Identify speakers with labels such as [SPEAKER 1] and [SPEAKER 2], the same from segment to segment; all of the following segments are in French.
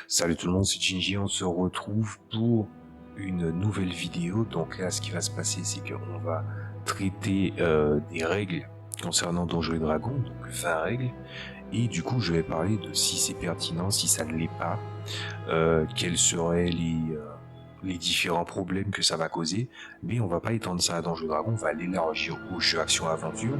[SPEAKER 1] Salut tout le monde, c'est Shinji, on se retrouve pour une nouvelle vidéo. Donc là, ce qui va se passer, c'est qu'on va traiter des règles concernant Donjons et Dragons, donc 20 règles. Et du coup, je vais parler de si c'est pertinent, si ça ne l'est pas, quels seraient les différents problèmes que ça va causer. Mais on va pas étendre ça à Donjons et Dragons, on va l'élargir au jeu action-aventure,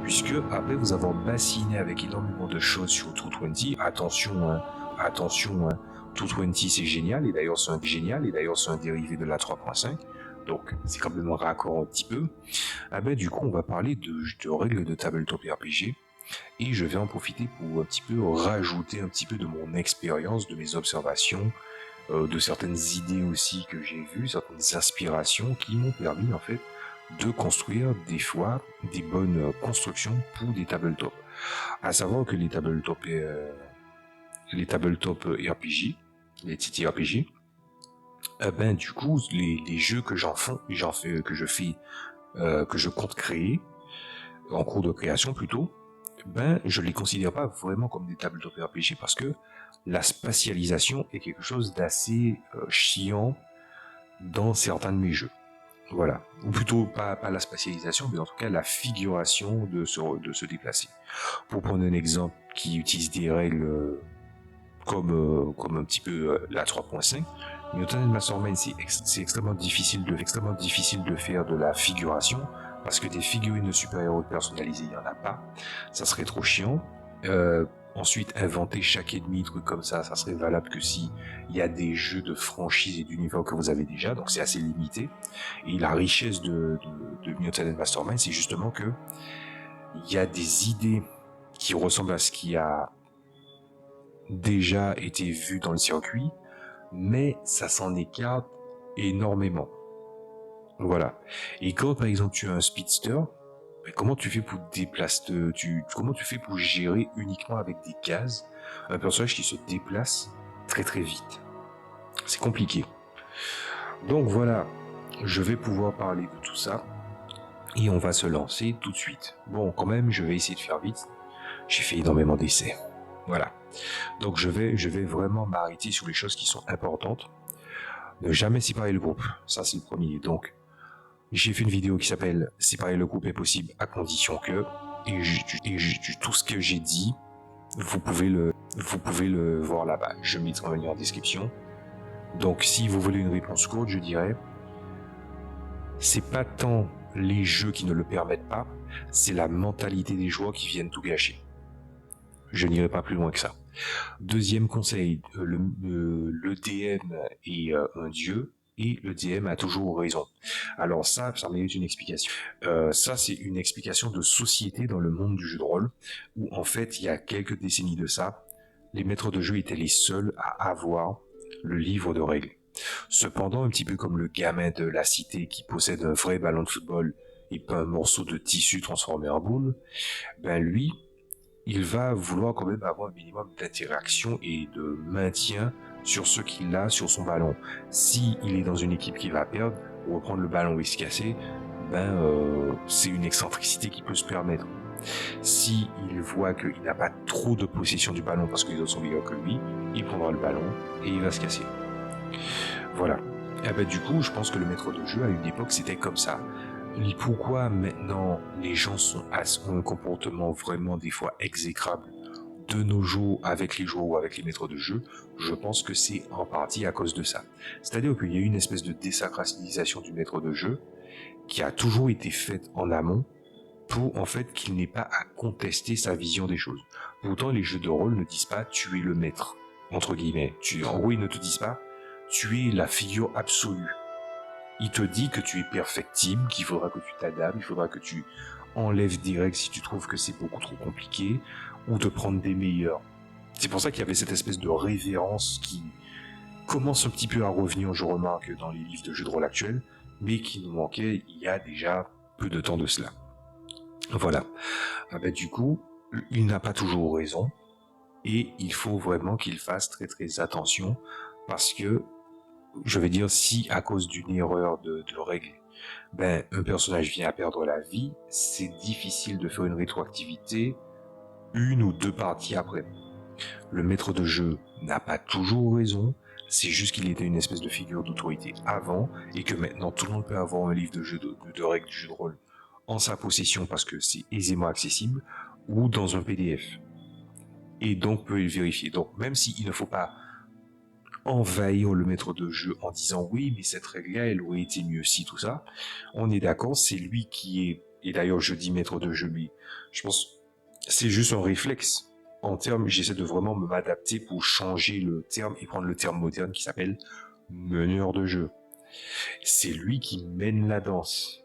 [SPEAKER 1] puisque après vous avoir bassiné avec énormément de choses sur 220, attention, hein, attention, hein, 220 c'est génial, et d'ailleurs c'est un dérivé de la 3.5, donc c'est quand même raccord un petit peu. Ah ben du coup on va parler de règles de tabletop RPG, et je vais en profiter pour un petit peu rajouter un petit peu de mon expérience, de mes observations, de certaines idées aussi que j'ai vues, certaines inspirations qui m'ont permis en fait de construire des fois des bonnes constructions pour des tabletops. À savoir que les tabletops RPG, les TTRPG, ben du coup les jeux que que je compte créer en cours de création plutôt, ben je les considère pas vraiment comme des tabletops RPG parce que la spatialisation est quelque chose d'assez chiant dans certains de mes jeux. Voilà. Ou plutôt pas la spatialisation, mais en tout cas la figuration de se déplacer. Pour prendre un exemple qui utilise des règles comme un petit peu la 3.5, Newton Mastermind, c'est extrêmement difficile de faire de la figuration, parce que des figurines de super-héros personnalisées, il n'y en a pas. Ça serait trop chiant. Ensuite, inventer chaque ennemi, truc comme ça serait valable que si il y a des jeux de franchise et d'univers que vous avez déjà, donc c'est assez limité. Et la richesse de Newton Mastermind, c'est justement que il y a des idées qui ressemblent à ce qui a déjà été vu dans le circuit, mais ça s'en écarte énormément. Voilà. Et quand par exemple tu as un speedster, comment tu fais pour comment tu fais pour gérer uniquement avec des cases un personnage qui se déplace très très vite? C'est compliqué. Donc voilà, je vais pouvoir parler de tout ça et on va se lancer tout de suite. Bon, quand même, je vais essayer de faire vite. J'ai fait énormément d'essais. Voilà. Donc je vais vraiment m'arrêter sur les choses qui sont importantes. Ne jamais séparer le groupe, ça c'est le premier. Donc j'ai fait une vidéo qui s'appelle Séparer le groupe est possible à condition que, tout ce que j'ai dit, vous pouvez le voir là-bas. Je mettrai un lien en description. Donc si vous voulez une réponse courte, je dirais, c'est pas tant les jeux qui ne le permettent pas, c'est la mentalité des joueurs qui viennent tout gâcher. Je n'irai pas plus loin que ça. Deuxième conseil, le DM est un dieu et le DM a toujours raison. Alors ça mérite une explication. Ça, c'est une explication de société dans le monde du jeu de rôle, où en fait, il y a quelques décennies de ça, les maîtres de jeu étaient les seuls à avoir le livre de règles. Cependant, un petit peu comme le gamin de la cité qui possède un vrai ballon de football et pas un morceau de tissu transformé en boule, ben lui, il va vouloir quand même avoir un minimum d'interaction et de maintien sur ce qu'il a sur son ballon. Si il est dans une équipe qui va perdre, reprendre le ballon et se casser, c'est une excentricité qui peut se permettre. Si il voit qu'il n'a pas trop de possession du ballon parce que les autres sont meilleurs que lui, il prendra le ballon et il va se casser. Voilà. Et ben, du coup, je pense que le maître de jeu à une époque c'était comme ça. Pourquoi maintenant les gens ont un comportement vraiment des fois exécrable de nos jours avec les joueurs ou avec les maîtres de jeu? Je pense que c'est en partie à cause de ça. C'est-à-dire qu'il y a une espèce de désacralisation du maître de jeu qui a toujours été faite en amont pour en fait qu'il n'ait pas à contester sa vision des choses. Pourtant, les jeux de rôle ne disent pas tu es le maître, entre guillemets. En gros, ils ne te disent pas tu es la figure absolue. Il te dit que tu es perfectible, qu'il faudra que tu t'adaptes, il faudra que tu enlèves des règles si tu trouves que c'est beaucoup trop compliqué, ou de prendre des meilleures. C'est pour ça qu'il y avait cette espèce de révérence qui commence un petit peu à revenir, je remarque, dans les livres de jeux de rôle actuels, mais qui nous manquait il y a déjà peu de temps de cela. Voilà. Ah ben, du coup, il n'a pas toujours raison, et il faut vraiment qu'il fasse très très attention, parce que je vais dire, si à cause d'une erreur de règle, un personnage vient à perdre la vie, c'est difficile de faire une rétroactivité une ou deux parties après. Le maître de jeu n'a pas toujours raison, c'est juste qu'il était une espèce de figure d'autorité avant, et que maintenant tout le monde peut avoir un livre de règles du jeu de rôle en sa possession parce que c'est aisément accessible, ou dans un PDF. Et donc peut le vérifier. Donc même s'il ne faut pas envahir le maître de jeu en disant oui, mais cette règle-là, elle aurait été mieux si, tout ça, on est d'accord, c'est lui qui est, et d'ailleurs je dis maître de jeu, mais je pense c'est juste un réflexe. En termes, j'essaie de vraiment m'adapter pour changer le terme et prendre le terme moderne qui s'appelle meneur de jeu. C'est lui qui mène la danse.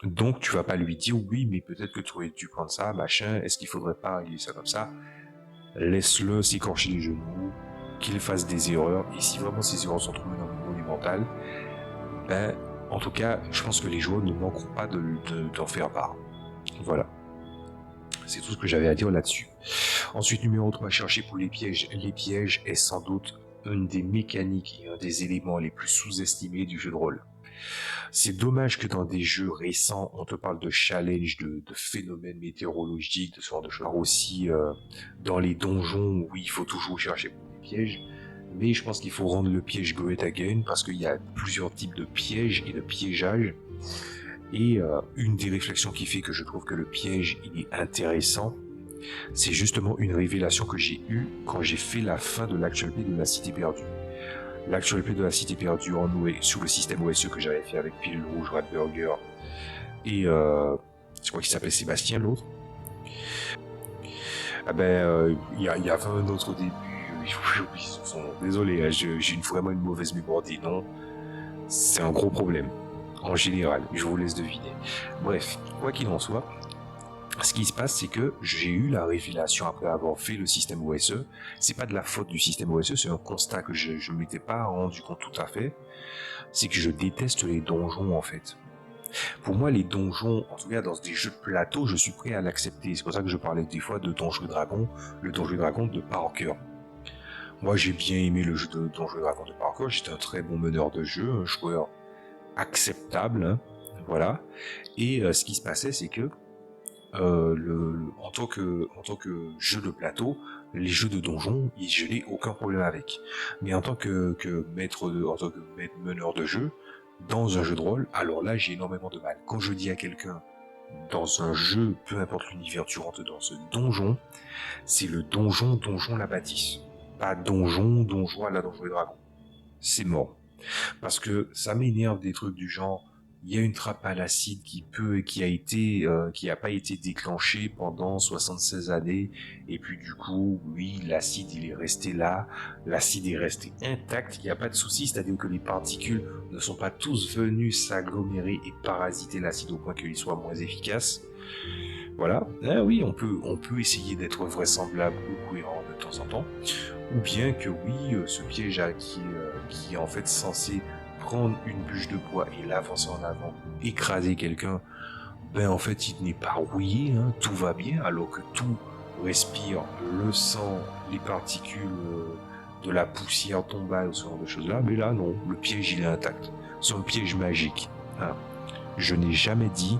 [SPEAKER 1] Donc tu vas pas lui dire oui, mais peut-être que tu aurais dû prendre ça, machin, est-ce qu'il faudrait pas régler ça comme ça? Laisse-le s'écorcher les genoux, qu'il fasse des erreurs, et si vraiment ces erreurs sont trop monumentales, ben, en tout cas, je pense que les joueurs ne manqueront pas d'en faire part. Voilà. C'est tout ce que j'avais à dire là-dessus. Ensuite, numéro 3, chercher pour les pièges. Les pièges est sans doute une des mécaniques et un des éléments les plus sous-estimés du jeu de rôle. C'est dommage que dans des jeux récents, on te parle de challenge, de phénomènes météorologiques, de ce genre de choses. Aussi, dans les donjons, où il faut toujours chercher pour les pièges. Mais je pense qu'il faut rendre le piège great again, parce qu'il y a plusieurs types de pièges et de piégeages. Et une des réflexions qui fait que je trouve que le piège il est intéressant, c'est justement une révélation que j'ai eue quand j'ai fait la fin de l'actual play de la Cité perdue. L'actual play de la Cité perdue en sur le système OSE que j'avais fait avec Pilule Rouge, Ratburger et je crois qu'il s'appelait Sébastien l'autre. Ah ben il y avait un autre au début, j'oublie son nom. Désolé, hein, j'ai vraiment une mauvaise mémoire des noms. C'est un gros problème. En général, je vous laisse deviner. Bref, quoi qu'il en soit, ce qui se passe, c'est que j'ai eu la révélation après avoir fait le système OSE. C'est pas de la faute du système OSE, c'est un constat que je ne m'étais pas rendu compte tout à fait. C'est que je déteste les donjons en fait. Pour moi, les donjons, en tout cas dans des jeux de plateau, je suis prêt à l'accepter. C'est pour ça que je parlais des fois de Donjons et Dragons, le Donjons et Dragons de Parker. Moi, j'ai bien aimé le jeu de Donjons et Dragons de Parker. J'étais un très bon meneur de jeu, un joueur acceptable, hein, voilà. Et ce qui se passait, c'est que en tant que jeu de plateau, les jeux de donjon, je n'ai aucun problème avec. Mais en tant que meneur de jeu, dans un jeu de rôle, alors là, j'ai énormément de mal. Quand je dis à quelqu'un, dans un jeu, peu importe l'univers, tu rentres dans ce donjon, c'est le donjon la bâtisse. Pas donjon à la Donjon et Dragon. C'est mort. Parce que ça m'énerve des trucs du genre, il y a une trappe à l'acide qui a pas été déclenchée pendant 76 années, et puis du coup, oui, l'acide il est resté là, l'acide est resté intact, il n'y a pas de souci, c'est-à-dire que les particules ne sont pas tous venus s'agglomérer et parasiter l'acide au point qu'il soit moins efficace. Voilà, ah oui, on peut essayer d'être vraisemblable ou cohérent de temps en temps, ou bien que oui, ce piège qui est en fait censé prendre une bûche de bois et l'avancer en avant, écraser quelqu'un, ben en fait il n'est pas rouillé, hein, tout va bien, alors que tout respire, le sang, les particules de la poussière tombale, ce genre de choses-là, mais là non, le piège il est intact. C'est un piège magique. Hein. Je n'ai jamais dit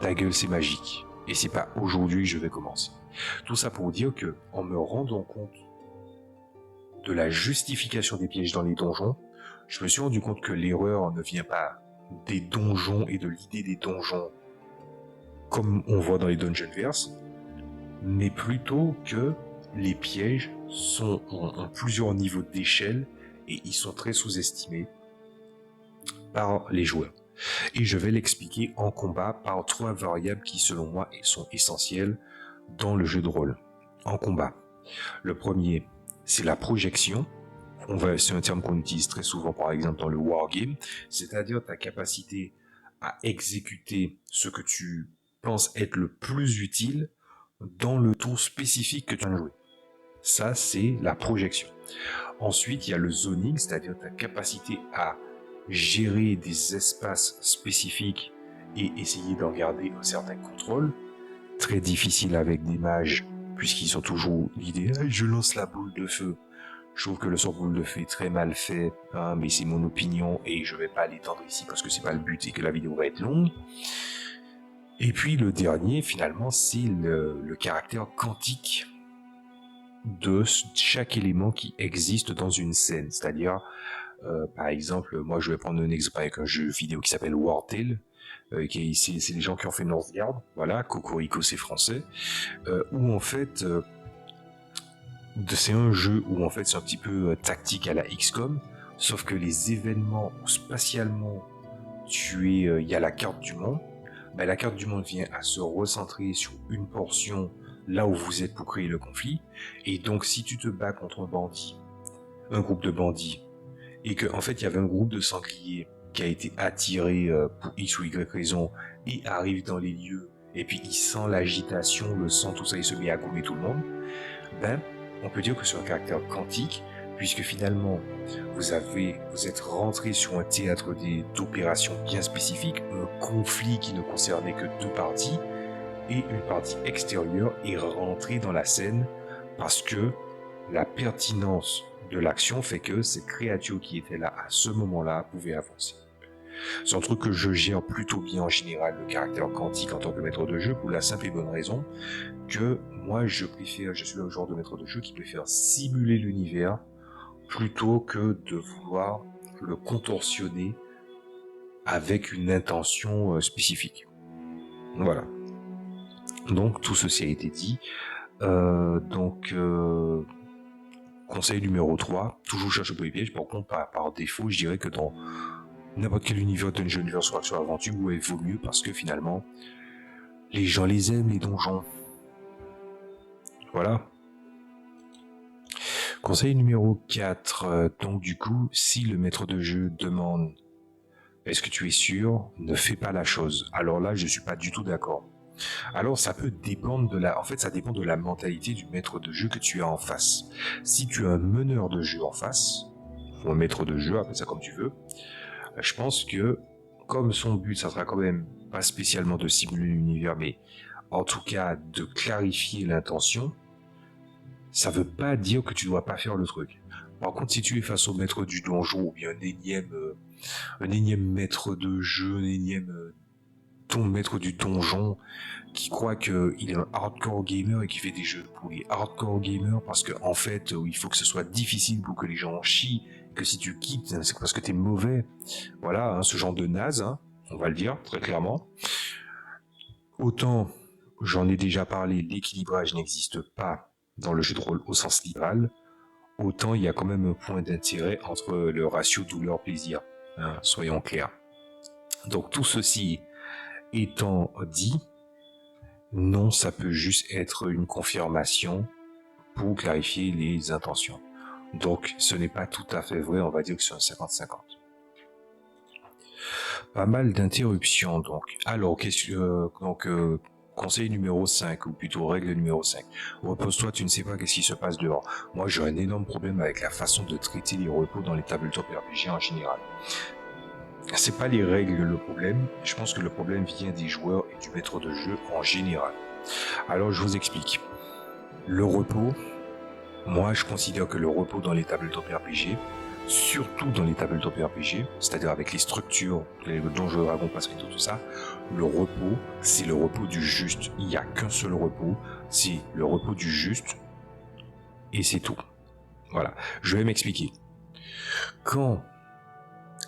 [SPEAKER 1] ta gueule c'est magique. Et c'est pas aujourd'hui que je vais commencer. Tout ça pour dire que, en me rendant compte de la justification des pièges dans les donjons, je me suis rendu compte que l'erreur ne vient pas des donjons et de l'idée des donjons comme on voit dans les Dungeonverse, mais plutôt que les pièges ont plusieurs niveaux d'échelle et ils sont très sous-estimés par les joueurs. Et je vais l'expliquer en combat par 3 variables qui, selon moi, sont essentielles dans le jeu de rôle. En combat. Le premier, c'est la projection. C'est un terme qu'on utilise très souvent, par exemple, dans le wargame, c'est-à-dire ta capacité à exécuter ce que tu penses être le plus utile dans le tour spécifique que tu as joué. Ça, c'est la projection. Ensuite, il y a le zoning, c'est-à-dire ta capacité à gérer des espaces spécifiques et essayer d'en garder un certain contrôle. Très difficile avec des mages, puisqu'ils sont toujours l'idée « je lance la boule de feu ». Je trouve que le sort boule de feu est très mal fait, hein, mais c'est mon opinion et je vais pas l'étendre ici parce que c'est pas le but et que la vidéo va être longue. Et puis le dernier, finalement, c'est le caractère quantique de chaque élément qui existe dans une scène. C'est-à-dire, par exemple, moi je vais prendre un exemple avec un jeu vidéo qui s'appelle War Tale, c'est les gens qui ont fait Northgard, voilà, Cocorico c'est français, où en fait, c'est un jeu où en fait c'est un petit peu tactique à la XCOM, sauf que les événements où spatialement il y a la carte du monde, ben, la carte du monde vient à se recentrer sur une portion là où vous êtes pour créer le conflit, et donc si tu te bats contre un groupe de bandits, et que en fait il y avait un groupe de sangliers qui a été attiré pour X ou Y raison et arrive dans les lieux, et puis il sent l'agitation, le sang, tout ça, il se met à gommer tout le monde, ben on peut dire que c'est un caractère quantique, puisque finalement vous êtes rentré sur un théâtre d'opérations bien spécifique, un conflit qui ne concernait que deux parties, et une partie extérieure est rentrée dans la scène parce que la pertinence de l'action fait que ces créatures qui étaient là à ce moment-là pouvaient avancer. C'est un truc que je gère plutôt bien en général, le caractère quantique en tant que maître de jeu, pour la simple et bonne raison que moi je suis le genre de maître de jeu qui préfère simuler l'univers plutôt que de vouloir le contorsionner avec une intention spécifique. Voilà. Donc tout ceci a été dit. Conseil numéro 3, toujours chercher pour les pièges. Par contre, par défaut, je dirais que dans n'importe quel univers dungeon, univers action aventure, il vaut mieux parce que finalement, les gens les aiment, les donjons. Voilà. Conseil numéro 4, donc du coup, si le maître de jeu demande est-ce que tu es sûr, ne fais pas la chose. Alors là, je suis pas du tout d'accord. Alors ça peut dépendre ça dépend de la mentalité du maître de jeu que tu as en face. Si tu as un meneur de jeu en face, ou un maître de jeu, appelle ça comme tu veux, je pense que comme son but, ça sera quand même pas spécialement de simuler l'univers, mais en tout cas de clarifier l'intention, ça veut pas dire que tu dois pas faire le truc. Par contre, si tu es face au maître du donjon ou bien un énième maître de jeu, un énième maître du donjon qui croit qu'il est un hardcore gamer et qui fait des jeux pour les hardcore gamers parce que en fait il faut que ce soit difficile pour que les gens en chient, que si tu quittes c'est parce que t'es mauvais. Voilà, hein, ce genre de naze, hein, on va le dire très clairement. Autant j'en ai déjà parlé, l'équilibrage n'existe pas dans le jeu de rôle au sens libéral, autant il y a quand même un point d'intérêt entre le ratio douleur-plaisir, hein, soyons clairs. Donc tout ceci étant dit, non, ça peut juste être une confirmation pour clarifier les intentions. Donc ce n'est pas tout à fait vrai, on va dire que c'est un 50-50. Pas mal d'interruptions donc. Alors, conseil numéro 5, ou plutôt règle numéro 5. Repose-toi, tu ne sais pas qu'est-ce qui se passe dehors. Moi j'ai un énorme problème avec la façon de traiter les repos dans les tabletop RPG en général. C'est pas les règles le problème, je pense que le problème vient des joueurs et du maître de jeu en général. Alors je vous explique. Le repos, moi je considère que le repos dans les tabletop RPG, surtout dans les tabletop RPG, c'est-à-dire avec les structures, les donjons dragons, parce que tout ça, le repos, c'est le repos du juste. Il n'y a qu'un seul repos, c'est le repos du juste, et c'est tout. Voilà, je vais m'expliquer. Quand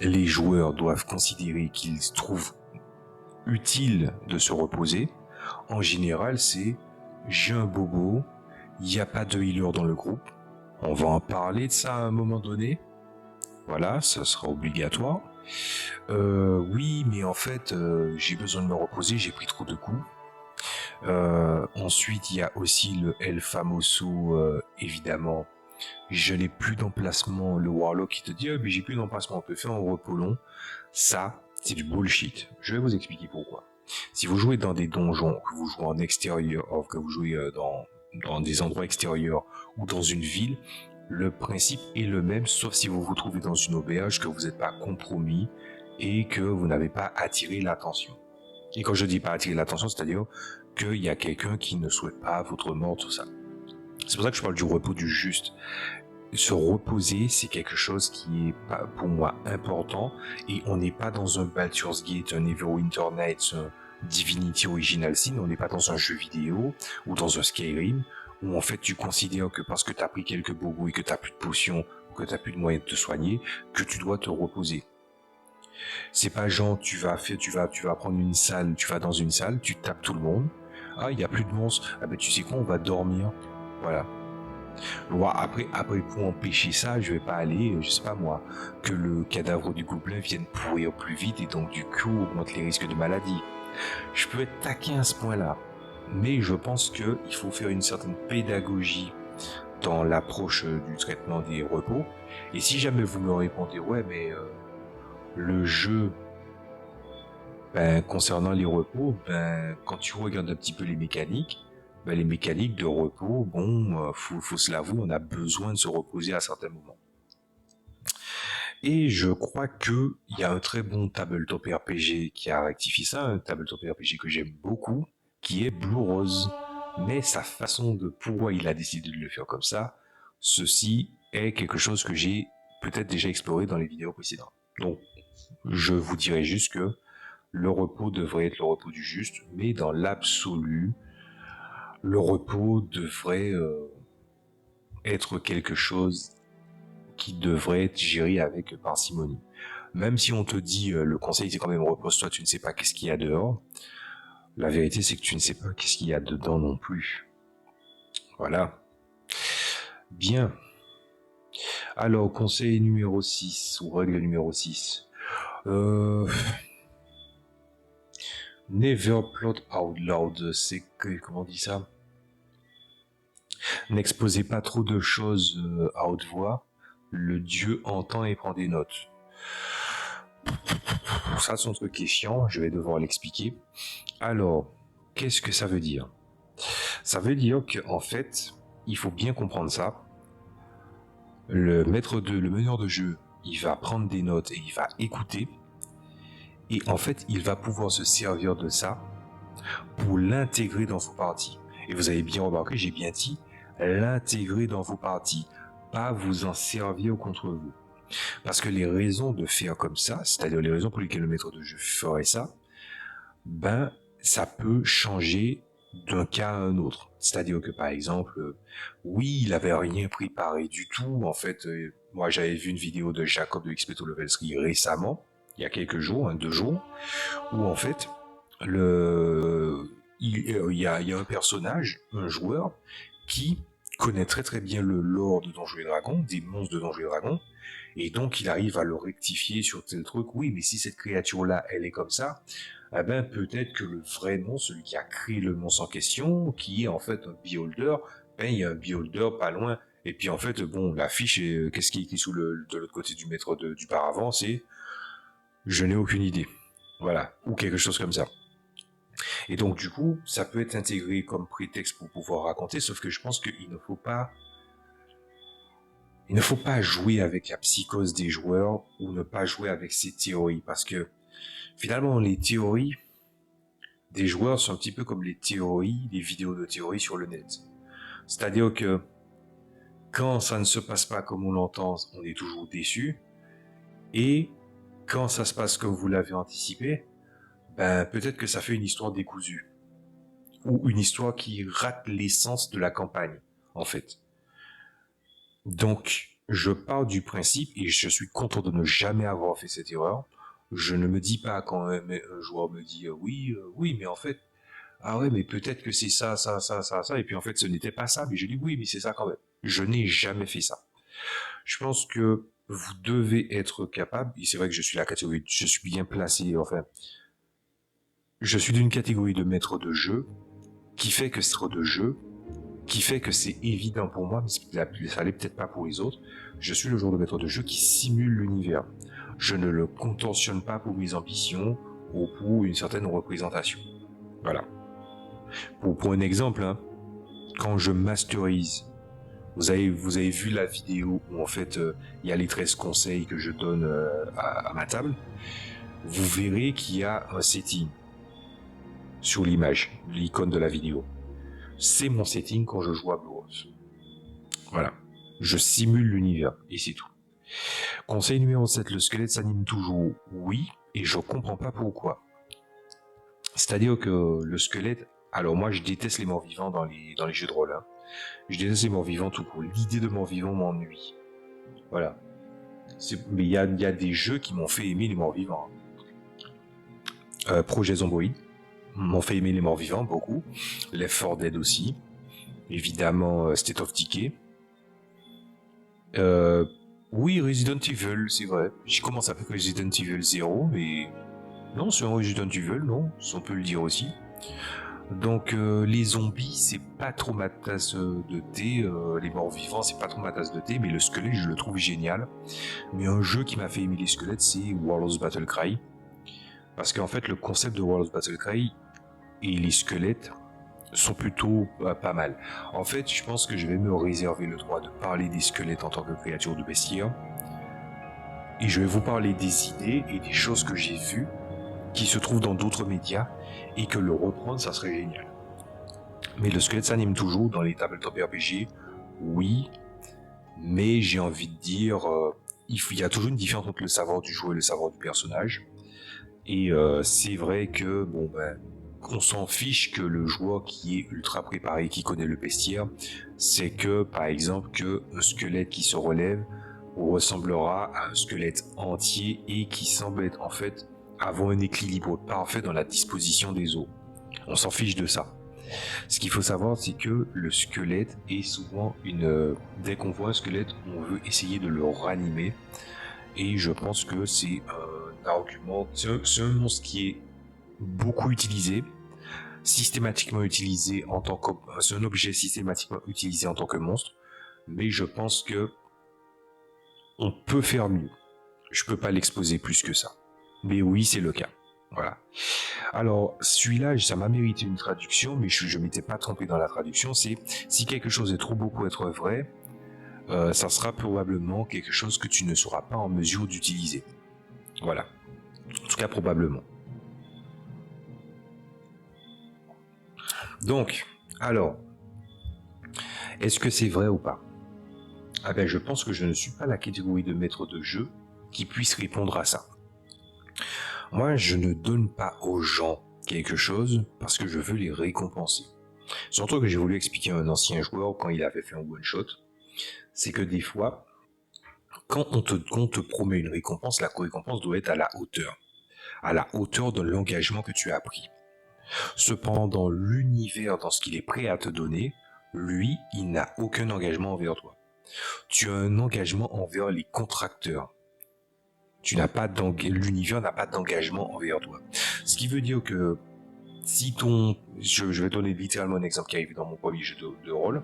[SPEAKER 1] les joueurs doivent considérer qu'ils trouvent utile de se reposer, en général c'est j'ai un bobo, il n'y a pas de healer dans le groupe, on va en parler de ça à un moment donné, voilà, ça sera obligatoire. Oui, mais en fait j'ai besoin de me reposer, j'ai pris trop de coups. Ensuite il y a aussi le El Famoso, évidemment. Je n'ai plus d'emplacement, le Warlock qui te dit mais j'ai plus d'emplacement, on peut faire un repos long. Ça, c'est du bullshit. Je vais vous expliquer pourquoi. Si vous jouez dans des donjons, que vous jouez en extérieur, que vous jouez dans des endroits extérieurs ou dans une ville, le principe est le même, sauf si vous vous trouvez dans une auberge, que vous n'êtes pas compromis et que vous n'avez pas attiré l'attention. Et quand je dis pas attirer l'attention, c'est-à-dire qu'il y a quelqu'un qui ne souhaite pas votre mort, tout ça. C'est pour ça que je parle du repos du juste. Se reposer, c'est quelque chose qui est pour moi important, et on n'est pas dans un Baldur's Gate, un Neverwinter Nights, un Divinity Original Sin, on n'est pas dans un jeu vidéo ou dans un Skyrim où en fait tu considères que parce que tu as pris quelques bobos et que tu n'as plus de potions, ou que tu n'as plus de moyens de te soigner, que tu dois te reposer. C'est pas genre tu vas prendre une salle, tu vas dans une salle, tu tapes tout le monde. Ah, il y a plus de monstres. Ah ben tu sais quoi, on va dormir. Voilà. Bon, après pour empêcher ça, je vais pas aller, je sais pas moi, que le cadavre du gobelin vienne pourrir plus vite et donc du coup augmente les risques de maladie. Je peux être taquin à ce point-là, mais je pense que il faut faire une certaine pédagogie dans l'approche du traitement des repos. Et si jamais vous me répondez ouais mais le jeu concernant les repos, quand tu regardes un petit peu les mécaniques de repos, bon, faut se l'avouer, on a besoin de se reposer à certains moments. Et je crois que il y a un très bon tabletop RPG qui a rectifié ça, un tabletop RPG que j'aime beaucoup, qui est Blue Rose. Mais sa façon de pourquoi il a décidé de le faire comme ça, ceci est quelque chose que j'ai peut-être déjà exploré dans les vidéos précédentes. Donc, je vous dirais juste que le repos devrait être le repos du juste, mais dans l'absolu, le repos devrait être quelque chose qui devrait être géré avec parcimonie. Même si on te dit le conseil c'est quand même repose-toi, tu ne sais pas qu'est-ce qu'il y a dehors. La vérité c'est que tu ne sais pas qu'est-ce qu'il y a dedans non plus. Voilà. Bien. Alors, conseil numéro 6, ou règle numéro 6. Never plot out loud, c'est que, comment on dit ça? N'exposez pas trop de choses à haute voix. Le Dieu entend et prend des notes. Ça, c'est un truc qui est chiant, je vais devoir l'expliquer. Alors, qu'est-ce que ça veut dire? Ça veut dire qu'en fait, il faut bien comprendre ça. Le meneur de jeu, il va prendre des notes et il va écouter. Et en fait, il va pouvoir se servir de ça pour l'intégrer dans vos parties. Et vous avez bien remarqué, j'ai bien dit, l'intégrer dans vos parties, pas vous en servir contre vous. Parce que les raisons de faire comme ça, c'est-à-dire les raisons pour lesquelles le maître de jeu ferait ça, ça peut changer d'un cas à un autre. C'est-à-dire que par exemple, oui, il avait rien préparé du tout. En fait, moi j'avais vu une vidéo de Jacob de Expeto Level 3 récemment, il y a quelques jours, 2 jours, où en fait, il y a un personnage, un joueur, qui connaît très très bien le lore de Donjons et Dragons, des monstres de Donjons et Dragons, et donc il arrive à le rectifier sur tel truc. Oui, mais si cette créature-là, elle est comme ça, eh ben peut-être que le vrai monstre, celui qui a créé le monstre en question, qui est en fait un beholder, il y a un beholder pas loin. Et puis en fait, bon, l'affiche, qu'est-ce qui est écrit de l'autre côté du maître du paravent, c'est je n'ai aucune idée. Voilà, ou quelque chose comme ça. Et donc du coup, ça peut être intégré comme prétexte pour pouvoir raconter, sauf que je pense qu'il ne faut pas jouer avec la psychose des joueurs ou ne pas jouer avec ces théories, parce que finalement les théories des joueurs sont un petit peu comme les vidéos de théories sur le net. C'est-à-dire que quand ça ne se passe pas comme on l'entend, on est toujours déçu, et quand ça se passe comme vous l'avez anticipé, peut-être que ça fait une histoire décousue, ou une histoire qui rate l'essence de la campagne, en fait. Donc, je pars du principe, et je suis content de ne jamais avoir fait cette erreur, je ne me dis pas quand un joueur me dit oui, mais en fait, ah ouais, mais peut-être que c'est ça, et puis en fait, ce n'était pas ça, mais je dis oui, mais c'est ça quand même. Je n'ai jamais fait ça. Je pense que vous devez être capable, et c'est vrai que je suis la catégorie, je suis bien placé, enfin, je suis d'une catégorie de maître de jeu, qui fait que c'est de jeu, qui fait que c'est évident pour moi, mais ça l'est peut-être pas pour les autres. Je suis le genre de maître de jeu qui simule l'univers. Je ne le contentionne pas pour mes ambitions ou pour une certaine représentation. Voilà. Pour un exemple, hein, quand je masterise, vous avez vu la vidéo où en fait il y a les 13 conseils que je donne à ma table. Vous verrez qu'il y a un setting sur l'image, l'icône de la vidéo. C'est mon setting quand je joue à Blue Rose. Voilà. Je simule l'univers, et c'est tout. Conseil numéro 7, le squelette s'anime toujours. Oui, et je comprends pas pourquoi. C'est-à-dire que le squelette... Alors moi, je déteste les morts vivants dans les jeux de rôle. Hein. Je déteste les morts-vivants tout court. L'idée de morts-vivants m'ennuie. Voilà. Mais il y a des jeux qui m'ont fait aimer les morts-vivants. Projet Zomboid m'ont fait aimer les morts-vivants beaucoup. Left 4 Dead aussi. Évidemment, State of Decay. Oui, Resident Evil, c'est vrai. J'ai commencé avec Resident Evil 0, mais... Non, c'est un Resident Evil, non, on peut le dire aussi. Donc les zombies, c'est pas trop ma tasse de thé, les morts vivants, c'est pas trop ma tasse de thé, mais le squelette, je le trouve génial. Mais un jeu qui m'a fait aimer les squelettes, c'est Warlords Battle Cry. Parce qu'en fait, le concept de Warlords Battle Cry et les squelettes sont plutôt pas mal. En fait, je pense que je vais me réserver le droit de parler des squelettes en tant que créatures de bestiaire. Et je vais vous parler des idées et des choses que j'ai vues qui se trouvent dans d'autres médias et que le reprendre, ça serait génial. Mais le squelette s'anime toujours dans les tabletop RPG, oui, mais j'ai envie de dire, il y a toujours une différence entre le savoir du joueur et le savoir du personnage. Et c'est vrai que, bon ben, on s'en fiche que le joueur qui est ultra préparé, qui connaît le bestiaire, c'est que, par exemple, que un squelette qui se relève ressemblera à un squelette entier et qui semble être en fait avoir un équilibre parfait dans la disposition des os. On s'en fiche de ça. Ce qu'il faut savoir, c'est que le squelette est souvent une... Dès qu'on voit un squelette, on veut essayer de le ranimer. Et je pense que c'est un argument... C'est un monstre qui est beaucoup utilisé, systématiquement utilisé en tant que... C'est un objet systématiquement utilisé en tant que monstre. Mais je pense que on peut faire mieux. Je peux pas l'exposer plus que ça. Mais oui, c'est le cas. Voilà. Alors, celui-là, ça m'a mérité une traduction, mais je m'étais pas trompé dans la traduction. C'est si quelque chose est trop beau pour être vrai, ça sera probablement quelque chose que tu ne seras pas en mesure d'utiliser. Voilà. En tout cas, probablement. Donc, alors, est-ce que c'est vrai ou pas? Ah ben, je pense que je ne suis pas la catégorie de maître de jeu qui puisse répondre à ça. Moi, je ne donne pas aux gens quelque chose parce que je veux les récompenser. Surtout que j'ai voulu expliquer à un ancien joueur quand il avait fait un one-shot, c'est que des fois, quand on te promet une récompense, la récompense doit être à la hauteur de l'engagement que tu as pris. Cependant, l'univers, dans ce qu'il est prêt à te donner, lui, il n'a aucun engagement envers toi. Tu as un engagement envers les contracteurs. L'univers n'a pas d'engagement envers toi. Ce qui veut dire que si je vais donner littéralement un exemple qui arrive dans mon premier jeu de rôle.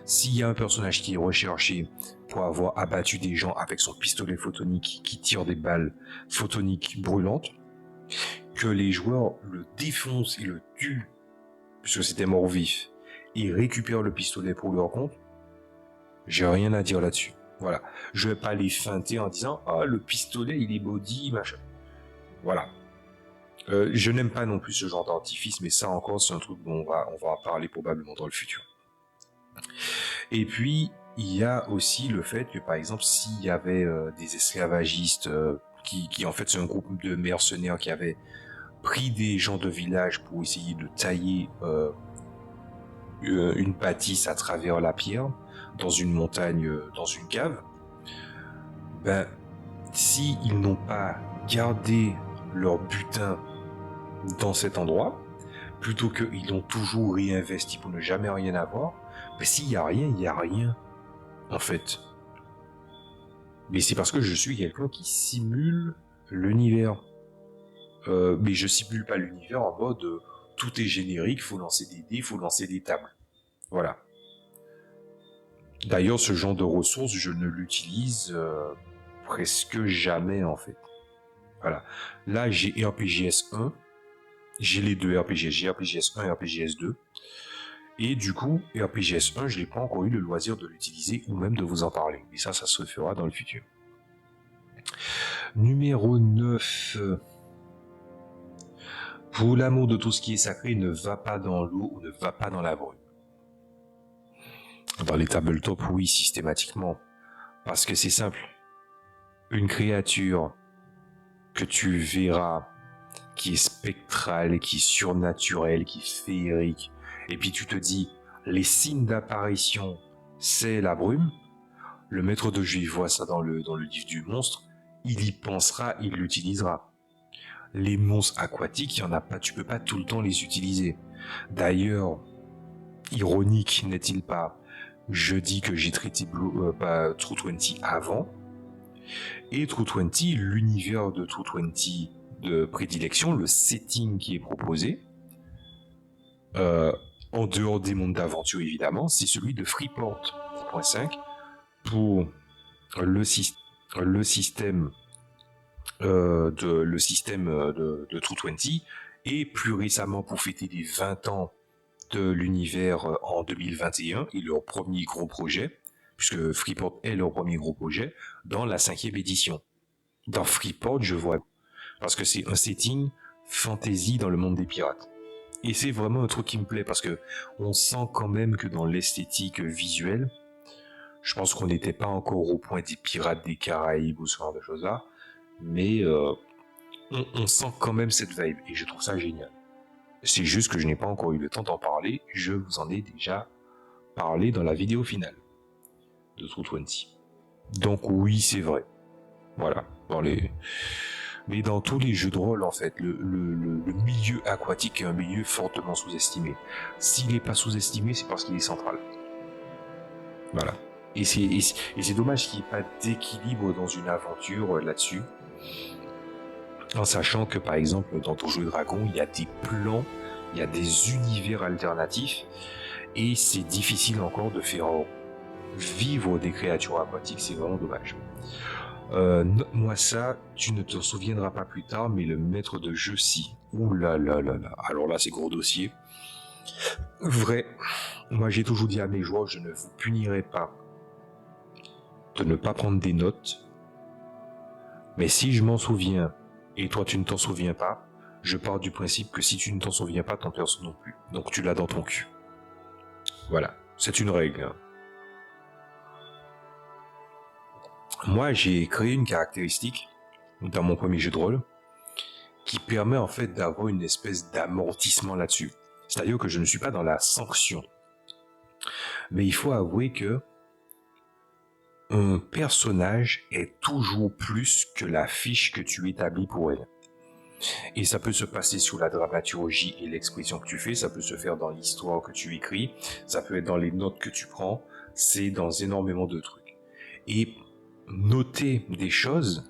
[SPEAKER 1] S'il y a un personnage qui est recherché pour avoir abattu des gens avec son pistolet photonique qui tire des balles photoniques brûlantes, que les joueurs le défoncent et le tuent, puisque c'était mort-vif, et récupèrent le pistolet pour leur compte, j'ai rien à dire là-dessus. Voilà. Je vais pas les feinter en disant « Ah, le pistolet, il est body, machin. » Voilà. Je n'aime pas non plus ce genre d'artifice, mais ça encore, c'est un truc dont on va en parler probablement dans le futur. Et puis, il y a aussi le fait que, par exemple, s'il y avait des esclavagistes qui, en fait, c'est un groupe de mercenaires qui avaient pris des gens de village pour essayer de tailler une bâtisse à travers la pierre, dans une montagne, dans une cave, ben, si ils n'ont pas gardé leur butin dans cet endroit, plutôt qu'ils l'ont toujours réinvesti pour ne jamais rien avoir, ben, s'il n'y a rien, il n'y a rien, en fait. Mais c'est parce que je suis quelqu'un qui simule l'univers. Mais je simule pas l'univers en mode tout est générique, faut lancer des dés, faut lancer des tables. Voilà. D'ailleurs, ce genre de ressources, je ne l'utilise presque jamais, en fait. Voilà. Là, j'ai RPGS 1. J'ai les deux RPGS. J'ai RPGS 1 et RPGS 2. Et du coup, RPGS 1, je n'ai pas encore eu le loisir de l'utiliser ou même de vous en parler. Et ça se fera dans le futur. Numéro 9. Pour l'amour de tout ce qui est sacré, ne va pas dans l'eau ou ne va pas dans la brume. Dans les tabletops, oui, systématiquement. Parce que c'est simple. Une créature que tu verras qui est spectrale, qui est surnaturelle, qui est féerique, et puis tu te dis, Les signes d'apparition, c'est la brume. Le maître de jeu, il voit ça dans le livre du monstre. Il y pensera, il l'utilisera. Les monstres aquatiques, il y en a pas, tu peux pas tout le temps les utiliser. D'ailleurs, ironique n'est-il pas, je dis que j'ai traité True 20 avant, et True 20, l'univers de True 20 de prédilection, le setting qui est proposé, en dehors des mondes d'aventure évidemment, c'est celui de Freeport 10.5 pour le système de True 20, et plus récemment pour fêter les 20 ans de l'univers en 2021 et leur premier gros projet, puisque Freeport est leur premier gros projet, dans la 5e édition. Dans Freeport, je vois, parce que c'est un setting fantasy dans le monde des pirates. Et c'est vraiment un truc qui me plaît, parce que on sent quand même que dans l'esthétique visuelle, je pense qu'on n'était pas encore au point des pirates des Caraïbes ou ce genre de choses-là, mais on sent quand même cette vibe, et je trouve ça génial. C'est juste que je n'ai pas encore eu le temps d'en parler, je vous en ai déjà parlé dans la vidéo finale de True 20. Donc oui, c'est vrai. Voilà. Mais dans tous les jeux de rôle, en fait, le milieu aquatique est un milieu fortement sous-estimé. S'il n'est pas sous-estimé, c'est parce qu'il est central. Voilà. Et c'est dommage qu'il n'y ait pas d'équilibre dans une aventure là-dessus. En sachant que, par exemple, dans Donjons et Dragons, il y a des plans, il y a des univers alternatifs, et c'est difficile encore de faire vivre des créatures aquatiques, c'est vraiment dommage. Note-moi ça, tu ne te souviendras pas plus tard, mais le maître de jeu, si. Ouh là là là là. Alors là, c'est gros dossier. Vrai, moi j'ai toujours dit à mes joueurs, je ne vous punirai pas de ne pas prendre des notes, mais si je m'en souviens, et toi tu ne t'en souviens pas, je pars du principe que si tu ne t'en souviens pas, ton perso non plus. Donc tu l'as dans ton cul. Voilà, c'est une règle. Moi, j'ai créé une caractéristique dans mon premier jeu de rôle qui permet en fait d'avoir une espèce d'amortissement là-dessus. C'est-à-dire que je ne suis pas dans la sanction. Mais il faut avouer que un personnage est toujours plus que la fiche que tu établis pour elle. Et ça peut se passer sous la dramaturgie et l'expression que tu fais, ça peut se faire dans l'histoire que tu écris, ça peut être dans les notes que tu prends, c'est dans énormément de trucs. Et noter des choses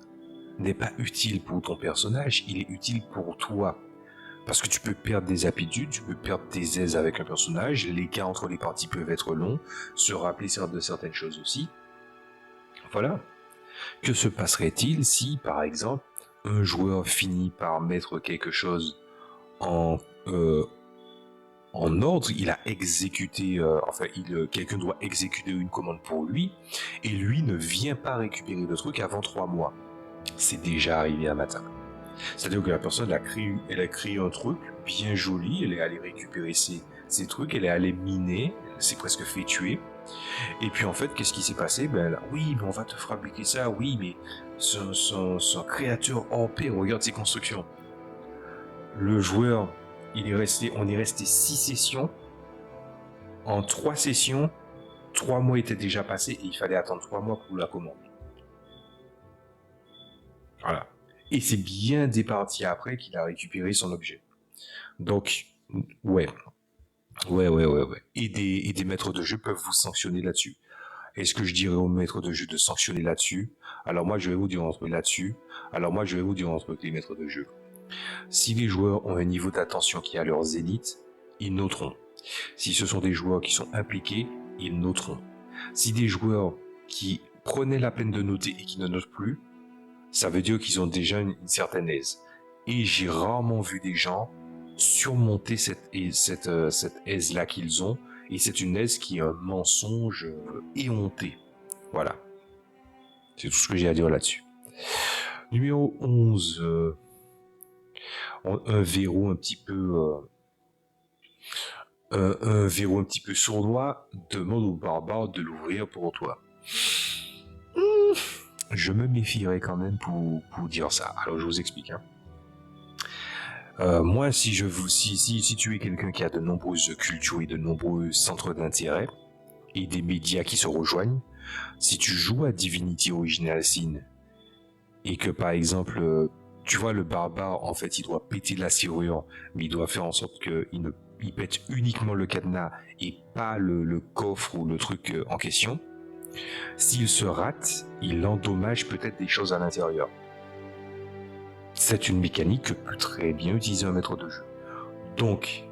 [SPEAKER 1] n'est pas utile pour ton personnage, il est utile pour toi. Parce que tu peux perdre des aptitudes, tu peux perdre tes aises avec un personnage, les cas entre les parties peuvent être longs, se rappeler de certaines choses aussi. Voilà. Que se passerait-il si, par exemple, un joueur finit par mettre quelque chose en ordre, il a exécuté, quelqu'un doit exécuter une commande pour lui, et lui ne vient pas récupérer le truc avant 3 mois. C'est déjà arrivé un matin. C'est-à-dire que la personne elle a créé un truc bien joli, elle est allée récupérer ses trucs, elle est allée miner, elle s'est presque fait tuer. Et puis en fait, qu'est-ce qui s'est passé? Oui, mais on va te fabriquer ça, oui, mais son créateur hors pair, regarde ses constructions. Le joueur, on est resté 6 sessions. En 3 sessions, 3 mois étaient déjà passés et il fallait attendre 3 mois pour la commande. Voilà. Et c'est bien des parties après qu'il a récupéré son objet. Donc, ouais. Et des maîtres de jeu peuvent vous sanctionner là-dessus. Est-ce que je dirais aux maîtres de jeu de sanctionner là-dessus? Alors moi, je vais vous dire un truc là-dessus. Alors moi, je vais vous dire un truc, les maîtres de jeu. Si les joueurs ont un niveau d'attention qui est à leur zénith, ils noteront. Si ce sont des joueurs qui sont impliqués, ils noteront. Si des joueurs qui prenaient la peine de noter et qui ne notent plus, ça veut dire qu'ils ont déjà une certaine aise. Et j'ai rarement vu des gens surmonter cette aise-là qu'ils ont, et c'est une aise qui est un mensonge éhonté. Voilà. C'est tout ce que j'ai à dire là-dessus. Numéro 11. Un verrou un petit peu... un verrou un petit peu sournois, demande au barbare de l'ouvrir pour toi. Je me méfierais quand même pour dire ça. Alors je vous explique. Moi, si tu es quelqu'un qui a de nombreuses cultures et de nombreux centres d'intérêt et des médias qui se rejoignent, si tu joues à Divinity Original Sin et que par exemple, tu vois le barbare, en fait, il doit péter la serrure, mais il doit faire en sorte il pète uniquement le cadenas et pas le coffre ou le truc en question. S'il se rate, il endommage peut-être des choses à l'intérieur. C'est une mécanique que peut très bien utiliser un maître de jeu. Donc,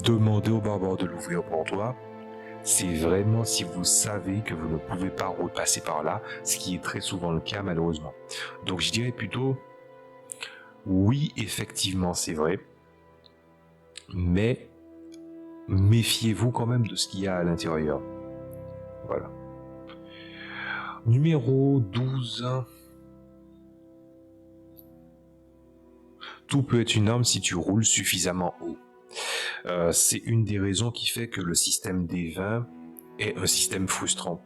[SPEAKER 1] demander au barbare de l'ouvrir pour toi, c'est vraiment si vous savez que vous ne pouvez pas repasser par là, ce qui est très souvent le cas malheureusement. Donc je dirais plutôt, oui, effectivement c'est vrai, mais méfiez-vous quand même de ce qu'il y a à l'intérieur. Voilà. Numéro 12. Tout peut être une arme si tu roules suffisamment haut. C'est une des raisons qui fait que le système des 20 est un système frustrant.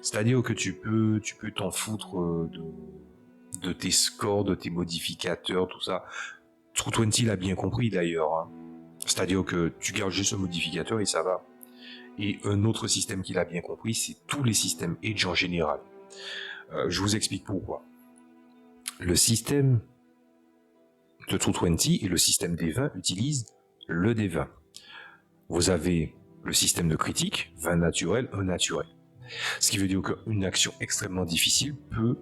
[SPEAKER 1] C'est-à-dire que tu peux t'en foutre de tes scores, de tes modificateurs, tout ça. True20 l'a bien compris d'ailleurs. Hein. C'est-à-dire que tu gardes juste un modificateur et ça va. Et un autre système qu'il a bien compris, c'est tous les systèmes Edge en général. Je vous explique pourquoi. Le système de True20 et le système des 20 utilisent le D20. Vous avez le système de critique, 20 naturel, 1 naturel. Ce qui veut dire qu'une action extrêmement difficile peut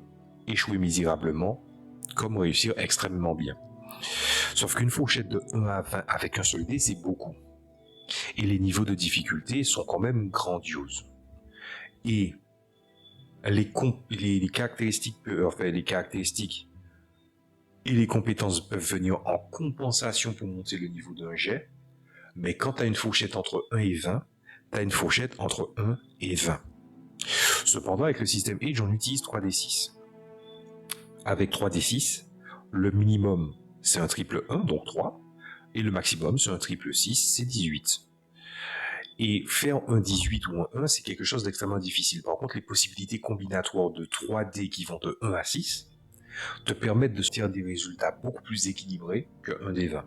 [SPEAKER 1] échouer misérablement, comme réussir extrêmement bien. Sauf qu'une fourchette de 1 à 20 avec un seul dé, c'est beaucoup. Et les niveaux de difficulté sont quand même grandioses. Et les caractéristiques et les compétences peuvent venir en compensation pour monter le niveau d'un jet, mais quand tu as une fourchette entre 1 et 20, tu as une fourchette entre 1 et 20. Cependant, avec le système Edge, on utilise 3d6. Avec 3d6, le minimum, c'est un triple 1, donc 3, et le maximum, c'est un triple 6, c'est 18. Et faire un 18 ou un 1, c'est quelque chose d'extrêmement difficile. Par contre, les possibilités combinatoires de 3D qui vont de 1 à 6 te permettent de sortir des résultats beaucoup plus équilibrés que 1 des 20.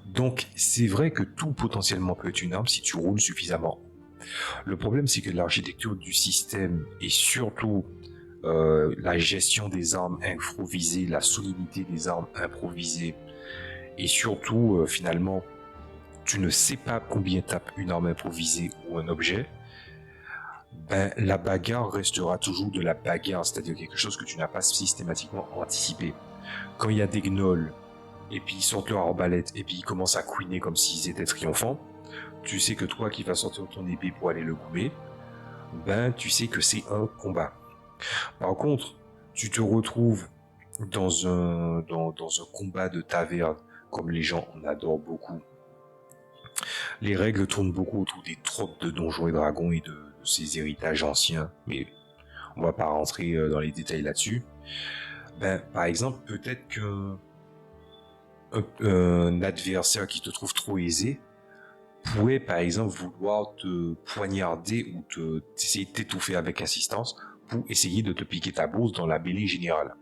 [SPEAKER 1] Donc, c'est vrai que tout potentiellement peut être une arme si tu roules suffisamment. Le problème, c'est que l'architecture du système et surtout la gestion des armes improvisées, la solidité des armes improvisées, et surtout, finalement, tu ne sais pas combien tape une arme improvisée ou un objet, ben, la bagarre restera toujours de la bagarre, c'est-à-dire quelque chose que tu n'as pas systématiquement anticipé. Quand il y a des gnolls, et puis ils sortent leur arbalète, et puis ils commencent à couiner comme s'ils étaient triomphants, tu sais que toi qui vas sortir ton épée pour aller le goumer, ben tu sais que c'est un combat. Par contre, tu te retrouves dans un combat de taverne, comme les gens en adorent beaucoup. Les règles tournent beaucoup autour des tropes de Donjons et Dragons et de ces héritages anciens, mais on va pas rentrer dans les détails là-dessus. Ben, par exemple, peut-être qu'un adversaire qui te trouve trop aisé pourrait, par exemple, vouloir te poignarder ou essayer de t'étouffer avec insistance pour essayer de te piquer ta bourse dans la mêlée générale.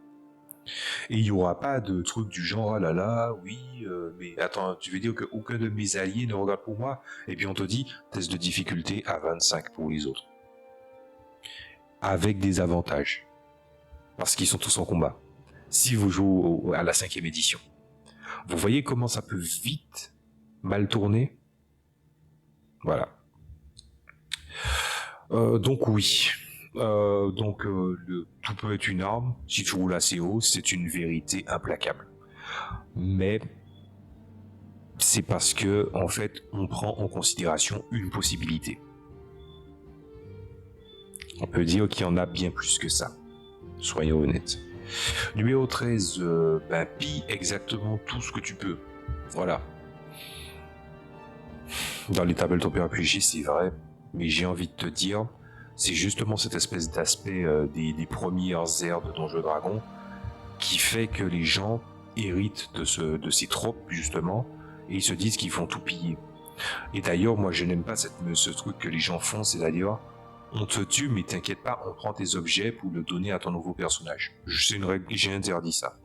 [SPEAKER 1] Et il n'y aura pas de truc du genre, ah là là, oui, mais attends, tu veux dire qu'aucun de mes alliés ne regarde pour moi? Et puis on te dit, test de difficulté à 25 pour les autres. Avec des avantages. Parce qu'ils sont tous en combat. Si vous jouez à la 5e édition. Vous voyez comment ça peut vite mal tourner? Voilà. Donc oui. Tout peut être une arme. Si tu roules assez haut, c'est une vérité implacable. Mais c'est parce que, en fait, on prend en considération une possibilité. On peut dire qu'il y en a bien plus que ça. Soyons honnêtes. Numéro 13, pille exactement tout ce que tu peux. Voilà. Dans les tabletop RPG, c'est vrai, mais j'ai envie de te dire, c'est justement cette espèce d'aspect des premières ères de Donjons et Dragons qui fait que les gens héritent de ces tropes, justement, et ils se disent qu'ils vont tout piller. Et d'ailleurs, moi, je n'aime pas ce truc que les gens font, c'est-à-dire, on te tue, mais t'inquiète pas, on prend tes objets pour le donner à ton nouveau personnage. C'est une règle, j'ai interdit ça.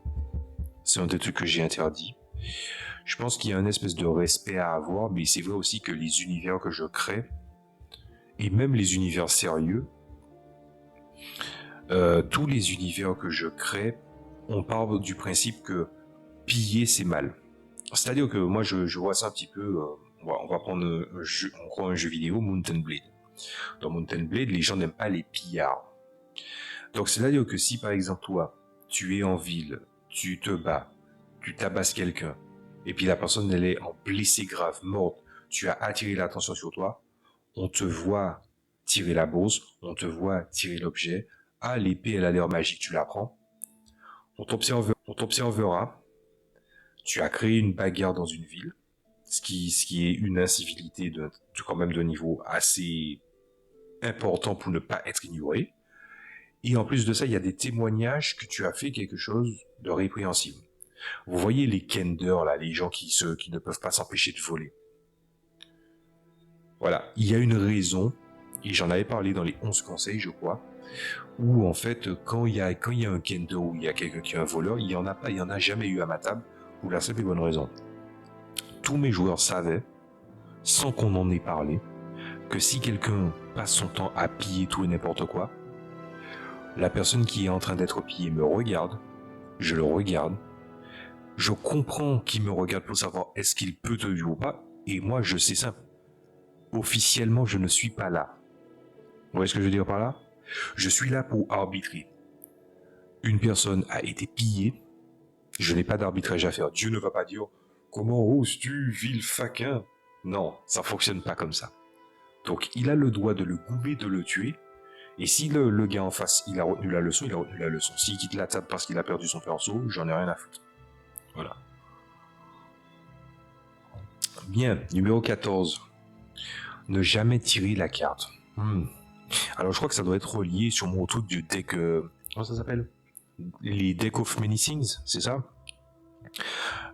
[SPEAKER 1] C'est un des trucs que j'ai interdit. Je pense qu'il y a un espèce de respect à avoir, mais c'est vrai aussi que les univers que je crée, et même les univers sérieux, tous les univers que je crée, on part du principe que piller c'est mal. C'est-à-dire que moi je vois ça un petit peu, on va prendre on prend un jeu vidéo, Mountain Blade. Dans Mountain Blade, les gens n'aiment pas les pillards. Donc c'est-à-dire que si par exemple toi, tu es en ville, tu te bats, tu tabasses quelqu'un, et puis la personne elle est en blessée grave, morte, tu as attiré l'attention sur toi, on te voit tirer la bourse, on te voit tirer l'objet, ah l'épée elle a l'air magique, tu la prends, on t'observera, tu as créé une bagarre dans une ville, ce qui est une incivilité quand même de niveau assez important pour ne pas être ignoré. Et en plus de ça, il y a des témoignages que tu as fait quelque chose de répréhensible. Vous voyez les kenders, là, les gens qui ne peuvent pas s'empêcher de voler. Voilà, il y a une raison, et j'en avais parlé dans les 11 conseils, je crois, où en fait, quand il y a un kender ou il y a quelqu'un qui est un voleur, il y en a jamais eu à ma table, pour la simple et bonne raison. Tous mes joueurs savaient, sans qu'on en ait parlé, que si quelqu'un passe son temps à piller tout et n'importe quoi, la personne qui est en train d'être pillée me regarde, je le regarde, je comprends qu'il me regarde pour savoir est-ce qu'il peut te vivre ou pas, et moi je sais ça. Officiellement, je ne suis pas là. Vous voyez ce que je veux dire par là? Je suis là pour arbitrer. Une personne a été pillée, je n'ai pas d'arbitrage à faire. Dieu ne va pas dire comment oses-tu, vil faquin? Non, ça fonctionne pas comme ça. Donc il a le droit de le goumer, de le tuer. Et si le gars en face, il a retenu la leçon, il a retenu la leçon. S'il quitte la table parce qu'il a perdu son perso, j'en ai rien à foutre. Voilà. Bien, numéro 14. Ne jamais tirer la carte. Alors je crois que ça doit être relié sûrement au truc du deck... comment ça s'appelle? Les Deck of Many Things, c'est ça?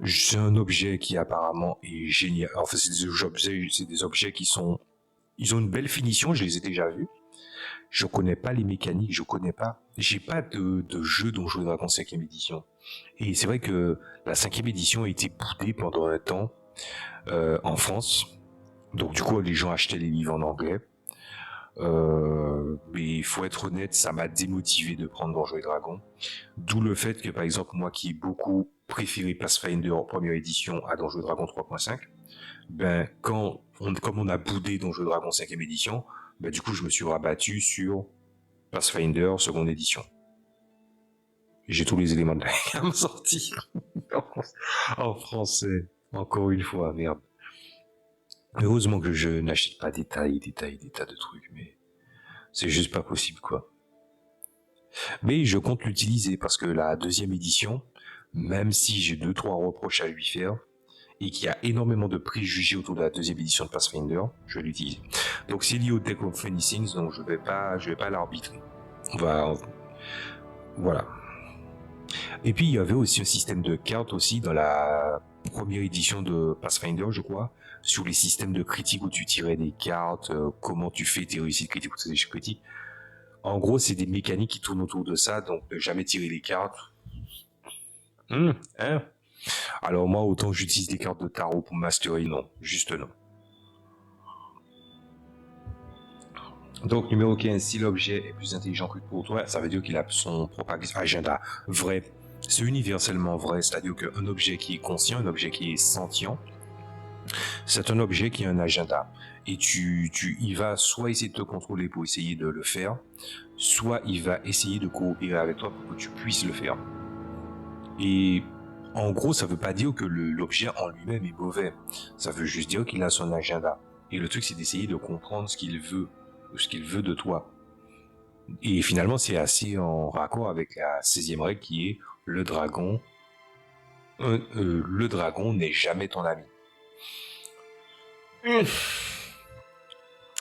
[SPEAKER 1] C'est un objet qui apparemment est génial. Enfin, c'est des objets qui sont... Ils ont une belle finition, je les ai déjà vus. Je connais pas les mécaniques, je connais pas. J'ai pas de jeu Donjons et Dragons 5ème édition. Et c'est vrai que la 5ème édition a été boudée pendant un temps en France. Donc du coup, les gens achetaient les livres en anglais. Mais il faut être honnête, ça m'a démotivé de prendre Donjons et Dragons. D'où le fait que, par exemple, moi qui ai beaucoup préféré Pathfinder en première édition à Donjons et Dragons 3.5, ben, comme on a boudé Donjons et Dragons 5ème édition, ben, du coup, je me suis rabattu sur Pathfinder seconde édition. J'ai tous les éléments de la gamme sortis en français. Encore une fois, merde. Heureusement que je n'achète pas des tas de trucs, mais c'est juste pas possible, quoi. Mais je compte l'utiliser parce que la deuxième édition, même si j'ai 2-3 reproches à lui faire, et qu'il y a énormément de préjugés autour de la deuxième édition de Pathfinder, je l'utilise. Donc c'est lié au Deck of Many Things, donc je vais pas l'arbitrer. Voilà. Et puis il y avait aussi un système de cartes aussi dans la première édition de Pathfinder, je crois, sur les systèmes de critique où tu tirais des cartes, comment tu fais tes réussites critiques ou tes échecs critiques. En gros, c'est des mécaniques qui tournent autour de ça, donc ne jamais tirer les cartes. Hein? Alors moi, autant j'utilise les cartes de tarot pour mastery, non, juste non. Donc numéro 15, si l'objet est plus intelligent que pour toi, ça veut dire qu'il a son propre agenda vrai. C'est universellement vrai, c'est-à-dire qu'un objet qui est conscient, un objet qui est sentient, c'est un objet qui a un agenda. Et il va soit essayer de te contrôler pour essayer de le faire, soit il va essayer de coopérer avec toi pour que tu puisses le faire. Et en gros, ça veut pas dire que l'objet en lui-même est mauvais. Ça veut juste dire qu'il a son agenda. Et le truc, c'est d'essayer de comprendre ce qu'il veut, ou ce qu'il veut de toi. Et finalement, c'est assez en raccord avec la 16e règle qui est le dragon n'est jamais ton ami.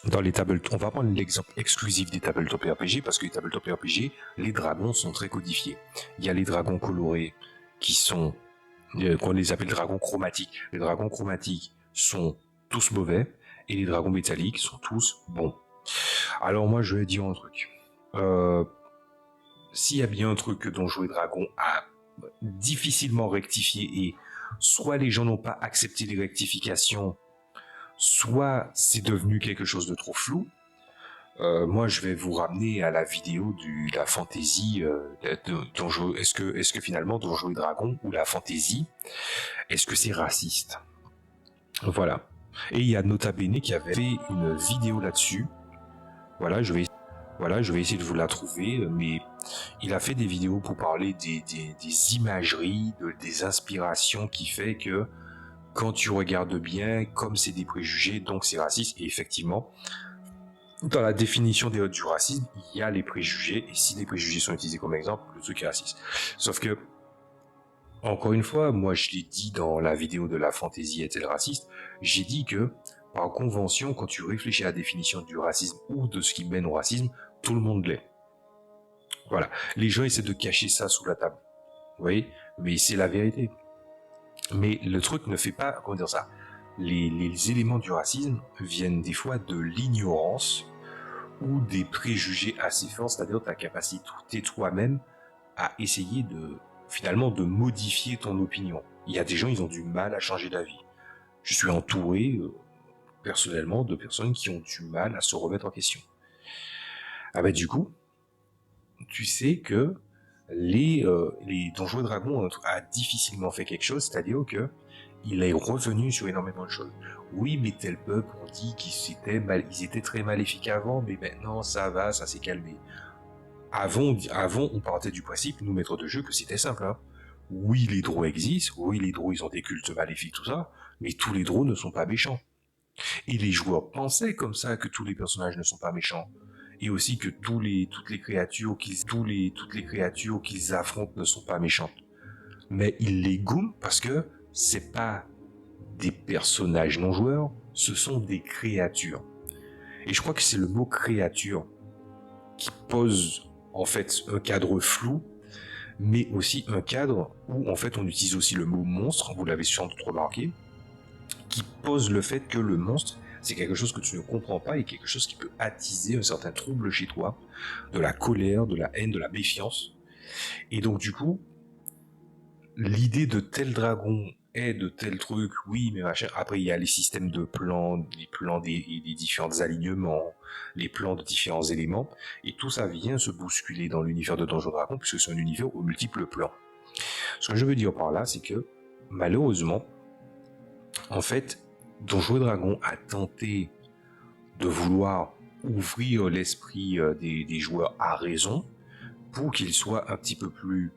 [SPEAKER 1] Dans les tabletops, on va prendre l'exemple exclusif des tabletops RPG parce que les tabletops RPG, les dragons sont très codifiés. Il y a les dragons colorés qui sont, qu'on les appelle dragons chromatiques. Les dragons chromatiques sont tous mauvais et les dragons métalliques sont tous bons. Alors moi, je vais dire un truc. S'il y a bien un truc que Donjons et Dragons a difficilement rectifiées et soit les gens n'ont pas accepté les rectifications, soit c'est devenu quelque chose de trop flou. Moi, je vais vous ramener à la vidéo de la fantaisie est-ce que finalement Donjons et Dragons ou la fantaisie, est-ce que c'est raciste? Voilà. Et il y a Nota Bene qui avait fait une vidéo là-dessus. Voilà, je vais essayer de vous la trouver, mais il a fait des vidéos pour parler des imageries, des inspirations qui fait que quand tu regardes bien, comme c'est des préjugés, donc c'est raciste. Et effectivement, dans la définition du racisme, il y a les préjugés, et si les préjugés sont utilisés comme exemple, le truc est raciste. Sauf que, encore une fois, moi je l'ai dit dans la vidéo de la fantaisie est-elle raciste, j'ai dit que, par convention, quand tu réfléchis à la définition du racisme ou de ce qui mène au racisme, tout le monde l'est. Voilà. Les gens essaient de cacher ça sous la table. Vous voyez? Mais c'est la vérité. Mais le truc ne fait pas, comment dire ça, les éléments du racisme viennent des fois de l'ignorance ou des préjugés assez forts, c'est-à-dire ta capacité toi-même à essayer finalement de modifier ton opinion. Il y a des gens, ils ont du mal à changer d'avis. Je suis entouré, personnellement, de personnes qui ont du mal à se remettre en question. Ah bah du coup, tu sais que les Donjons et Dragons a difficilement fait quelque chose, c'est-à-dire que il est revenu sur énormément de choses. Oui, mais tel peuple, on dit ils étaient très maléfiques avant, mais maintenant ça va, ça s'est calmé. Avant, on partait du principe, nous maîtres de jeu, que c'était simple. Hein. Oui, les drôles existent, oui, les drôles, ils ont des cultes maléfiques, tout ça, mais tous les drôles ne sont pas méchants. Et les joueurs pensaient comme ça que tous les personnages ne sont pas méchants. Et aussi que toutes les créatures qu'ils affrontent ne sont pas méchantes. Mais ils les gomment parce que c'est pas des personnages non joueurs, ce sont des créatures. Et je crois que c'est le mot créature qui pose en fait un cadre flou, mais aussi un cadre où en fait on utilise aussi le mot monstre, vous l'avez sûrement remarqué, qui pose le fait que le monstre, c'est quelque chose que tu ne comprends pas et quelque chose qui peut attiser un certain trouble chez toi, de la colère, de la haine, de la méfiance. Et donc du coup, l'idée de tel dragon est de tel truc, oui, mais machin. Après, il y a les systèmes de plans, les plans des différents alignements, les plans de différents éléments, et tout ça vient se bousculer dans l'univers de Donjons Dragons, puisque c'est un univers aux multiples plans. Ce que je veux dire par là, c'est que, malheureusement, en fait, Donjons Dragons a tenté de vouloir ouvrir l'esprit des joueurs à raison, pour qu'ils soient un petit peu plus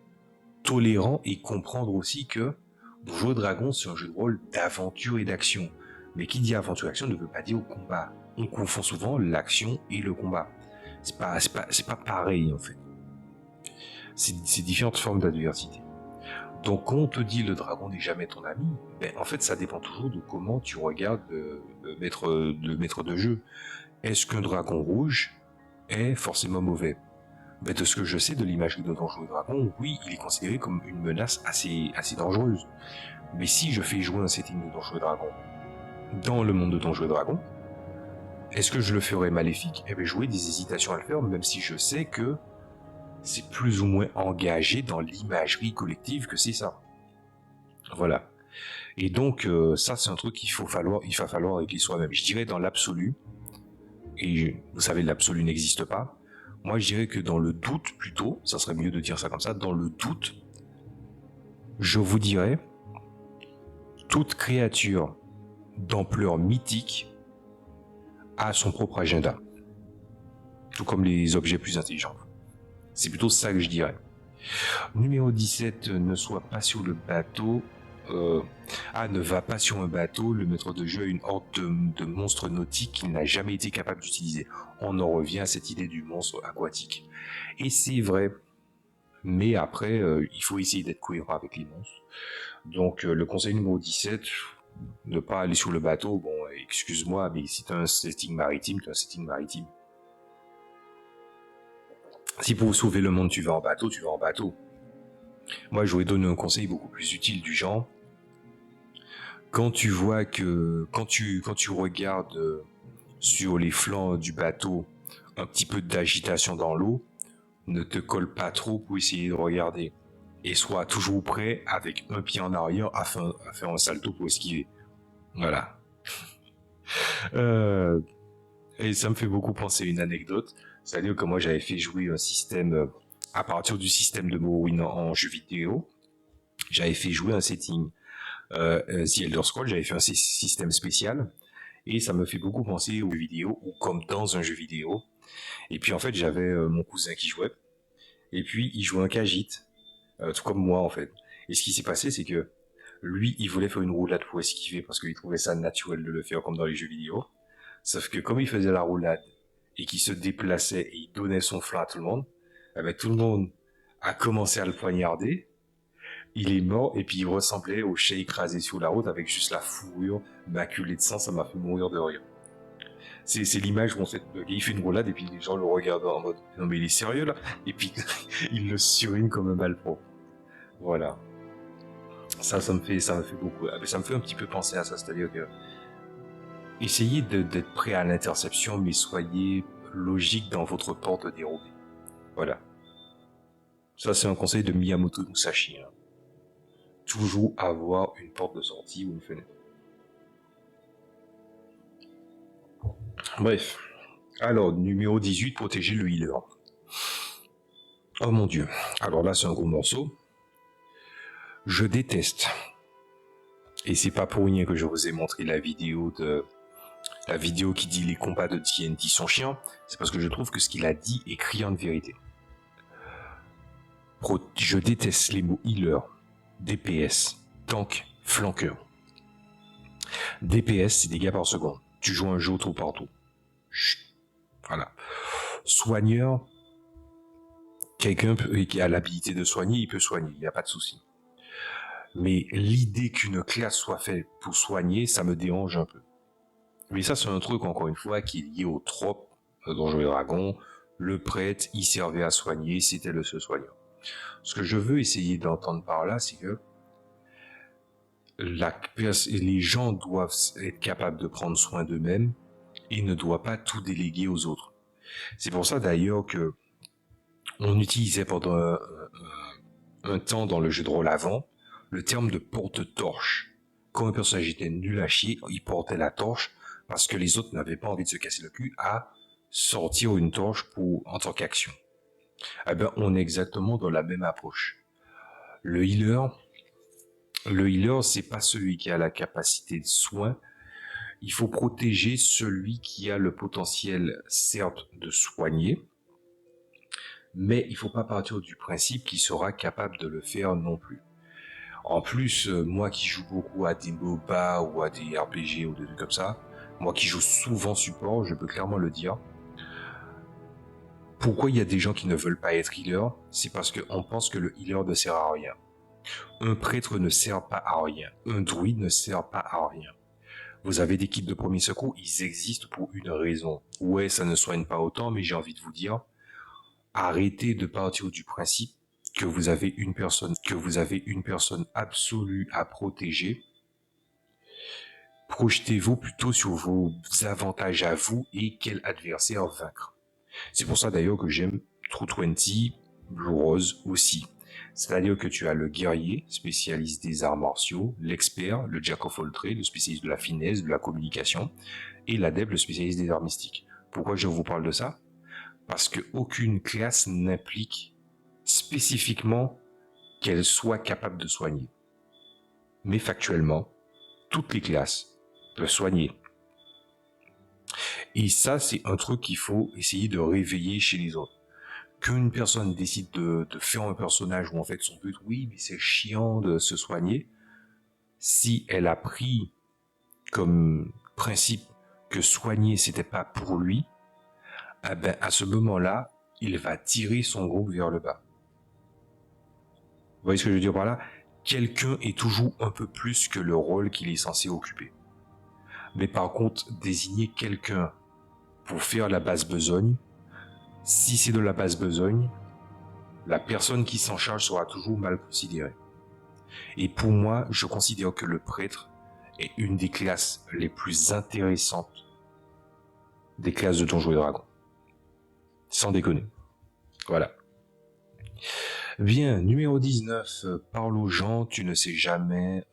[SPEAKER 1] tolérants et comprendre aussi que Donjons Dragons, c'est un jeu de rôle d'aventure et d'action. Mais qui dit aventure et action ne veut pas dire au combat. On confond souvent l'action et le combat. C'est pas pareil en fait. C'est différentes formes d'adversité. Donc quand on te dit le dragon n'est jamais ton ami, ben, en fait ça dépend toujours de comment tu regardes le maître de jeu. Est-ce qu'un dragon rouge est forcément mauvais? Ben, de ce que je sais de l'imagerie de Donjons et Dragons, oui, il est considéré comme une menace assez dangereuse. Mais si je fais jouer un setting de Donjons et Dragons dans le monde de Donjons et Dragons, est-ce que je le ferais maléfique? Eh bien, j'aurais des hésitations à le faire, même si je sais que c'est plus ou moins engagé dans l'imagerie collective que c'est ça. Voilà. Et donc, ça, c'est un truc qu'il va falloir régler soi-même. Je dirais dans l'absolu, et vous savez, l'absolu n'existe pas. Moi, je dirais que dans le doute, plutôt, ça serait mieux de dire ça comme ça, dans le doute, je vous dirais, toute créature d'ampleur mythique a son propre agenda. Tout comme les objets plus intelligents. C'est plutôt ça que je dirais. Numéro 17, ne sois pas sur le bateau. Ne va pas sur un bateau, le maître de jeu a une horde de monstres nautiques qu'il n'a jamais été capable d'utiliser. On en revient à cette idée du monstre aquatique. Et c'est vrai, mais après, il faut essayer d'être cohérent avec les monstres. Donc le conseil numéro 17, ne pas aller sur le bateau, bon, excuse-moi, mais si tu as un setting maritime, tu as un setting maritime. Si pour sauver le monde tu vas en bateau, tu vas en bateau. Moi, je vais donner un conseil beaucoup plus utile du genre. Quand tu vois que quand tu regardes sur les flancs du bateau un petit peu d'agitation dans l'eau, ne te colle pas trop pour essayer de regarder. et soit toujours prêt avec un pied en arrière à faire un salto pour esquiver. Voilà. Et ça me fait beaucoup penser à une anecdote, c'est-à-dire que moi j'avais fait jouer un système, à partir du système de Morrowind en jeu vidéo, j'avais fait jouer un setting The Elder Scrolls, j'avais fait un système spécial, et ça me fait beaucoup penser aux jeux vidéo, ou comme dans un jeu vidéo. Et puis en fait j'avais mon cousin qui jouait, et puis il jouait un Khajiit, tout comme moi en fait. Et ce qui s'est passé, c'est que lui, il voulait faire une roulade pour esquiver parce qu'il trouvait ça naturel de le faire comme dans les jeux vidéo. Sauf que comme il faisait la roulade et qu'il se déplaçait et il donnait son flanc à tout le monde, eh ben, tout le monde a commencé à le poignarder. Il est mort et puis il ressemblait au chat écrasé sur la route avec juste la fourrure maculée de sang. Ça m'a fait mourir de rire. C'est l'image où en fait, il fait une roulade et puis les gens le regardent en mode non mais il est sérieux là, et puis il le surine comme un malpropre. Voilà. Ça me fait beaucoup. Ça me fait un petit peu penser à ça, c'est-à-dire que essayez d'être prêt à l'interception, mais soyez logique dans votre porte dérobée. Voilà. Ça, c'est un conseil de Miyamoto Musashi. Hein. Toujours avoir une porte de sortie ou une fenêtre. Bref. Alors, numéro 18, protéger le healer. Oh mon dieu. Alors là, c'est un gros morceau. Je déteste. Et c'est pas pour rien que je vous ai montré la vidéo qui dit les combats de TNT sont chiants. C'est parce que je trouve que ce qu'il a dit est criant de vérité. Je déteste les mots healer, DPS, tank, flanqueur. DPS, c'est dégâts par seconde. Tu joues un jeu tout partout. Chut. Voilà. Soigneur, quelqu'un qui a l'habilité de soigner, il peut soigner, il n'y a pas de souci. Mais l'idée qu'une classe soit faite pour soigner, ça me dérange un peu. Mais ça, c'est un truc, encore une fois, qui est lié au trope Donjons et Dragons. Le prêtre, il servait à soigner, c'était le seul soigneur. Ce que je veux essayer d'entendre par là, c'est que les gens doivent être capables de prendre soin d'eux-mêmes et ne doivent pas tout déléguer aux autres. C'est pour ça d'ailleurs que on utilisait pendant un temps dans le jeu de rôle avant le terme de porte-torche. Quand un personnage était nul à chier, il portait la torche parce que les autres n'avaient pas envie de se casser le cul à sortir une torche en tant qu'action. Eh ben, on est exactement dans la même approche. Le healer, c'est pas celui qui a la capacité de soin. Il faut protéger celui qui a le potentiel, certes, de soigner, mais il faut pas partir du principe qu'il sera capable de le faire non plus. En plus, moi qui joue beaucoup à des MOBA ou à des RPG ou des trucs comme ça, moi qui joue souvent support, je peux clairement le dire. Pourquoi il y a des gens qui ne veulent pas être healer? C'est parce qu'on pense que le healer ne sert à rien. Un prêtre ne sert pas à rien. Un druide ne sert pas à rien. Vous avez des kits de premier secours, ils existent pour une raison. Ouais, ça ne soigne pas autant, mais j'ai envie de vous dire, arrêtez de partir du principe que vous avez une personne absolue à protéger. Projetez-vous plutôt sur vos avantages à vous et quel adversaire vaincre. C'est pour ça d'ailleurs que j'aime True20, Blue Rose aussi. C'est-à-dire que tu as le guerrier, spécialiste des arts martiaux, l'expert, le jack of all trades, le spécialiste de la finesse, de la communication, et l'adept, le spécialiste des arts mystiques. Pourquoi je vous parle de ça? Parce qu'aucune classe n'implique spécifiquement qu'elle soit capable de soigner. Mais factuellement, toutes les classes peuvent soigner. Et ça, c'est un truc qu'il faut essayer de réveiller chez les autres. Qu'une personne décide de faire un personnage où en fait son but, oui, mais c'est chiant de se soigner, si elle a pris comme principe que soigner c'était pas pour lui, eh ben à ce moment-là, il va tirer son groupe vers le bas. Vous voyez ce que je veux dire par là? Quelqu'un est toujours un peu plus que le rôle qu'il est censé occuper. Mais par contre, désigner quelqu'un pour faire la basse besogne, si c'est de la basse besogne, la personne qui s'en charge sera toujours mal considérée. Et pour moi, je considère que le prêtre est une des classes les plus intéressantes des classes de Donjons et Dragons. Sans déconner. Voilà. Bien, numéro 19, parle aux gens, tu ne sais jamais,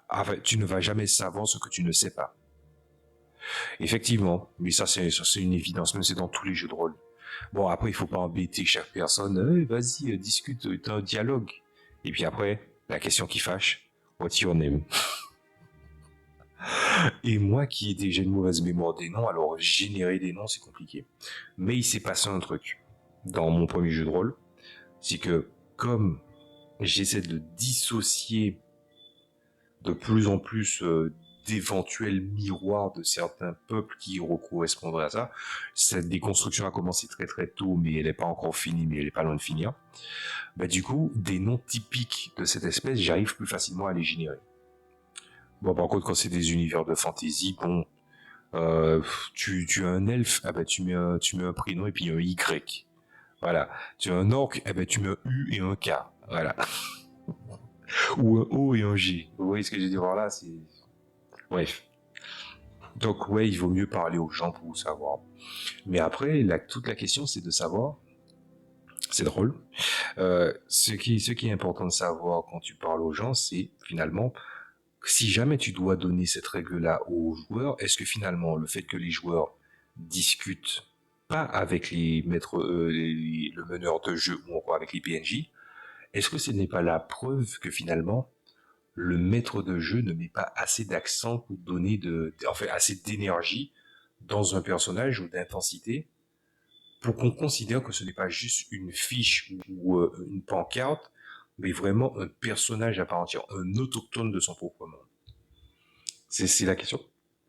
[SPEAKER 1] enfin, tu ne vas jamais savoir ce que tu ne sais pas. Effectivement, mais ça c'est une évidence, même c'est dans tous les jeux de rôle. Bon, après, il faut pas embêter chaque personne. Vas-y, discute, t'as un dialogue. Et puis après, la question qui fâche, what's your name? Et moi qui ai déjà une mauvaise mémoire des noms, alors générer des noms, c'est compliqué. Mais il s'est passé un truc dans mon premier jeu de rôle, c'est que comme j'essaie de dissocier de plus en plus d'éventuels miroirs de certains peuples qui correspondraient à ça. Cette déconstruction a commencé très très tôt, mais elle n'est pas encore finie, mais elle est pas loin de finir. Bah, du coup, des noms typiques de cette espèce, j'arrive plus facilement à les générer. Bon, par contre, quand c'est des univers de fantasy, bon, tu as un elfe, ah bah, tu mets un prénom et puis un Y. Voilà. Tu as un orc, eh ben, tu mets un U et un K. Voilà. Ou un O et un G. Vous voyez ce que je veux dire là? C'est... Bref. Donc ouais, il vaut mieux parler aux gens pour savoir. Mais après, toute la question, c'est de savoir. C'est drôle. Ce qui est important de savoir quand tu parles aux gens, c'est finalement, si jamais tu dois donner cette règle-là aux joueurs, est-ce que finalement, le fait que les joueurs discutent pas avec les maîtres, le meneur de jeu ou encore avec les PNJ, est-ce que ce n'est pas la preuve que finalement, le maître de jeu ne met pas assez d'accent pour donner enfin, assez d'énergie dans un personnage ou d'intensité pour qu'on considère que ce n'est pas juste une fiche ou une pancarte, mais vraiment un personnage à part entière, un autochtone de son propre monde. C'est la question.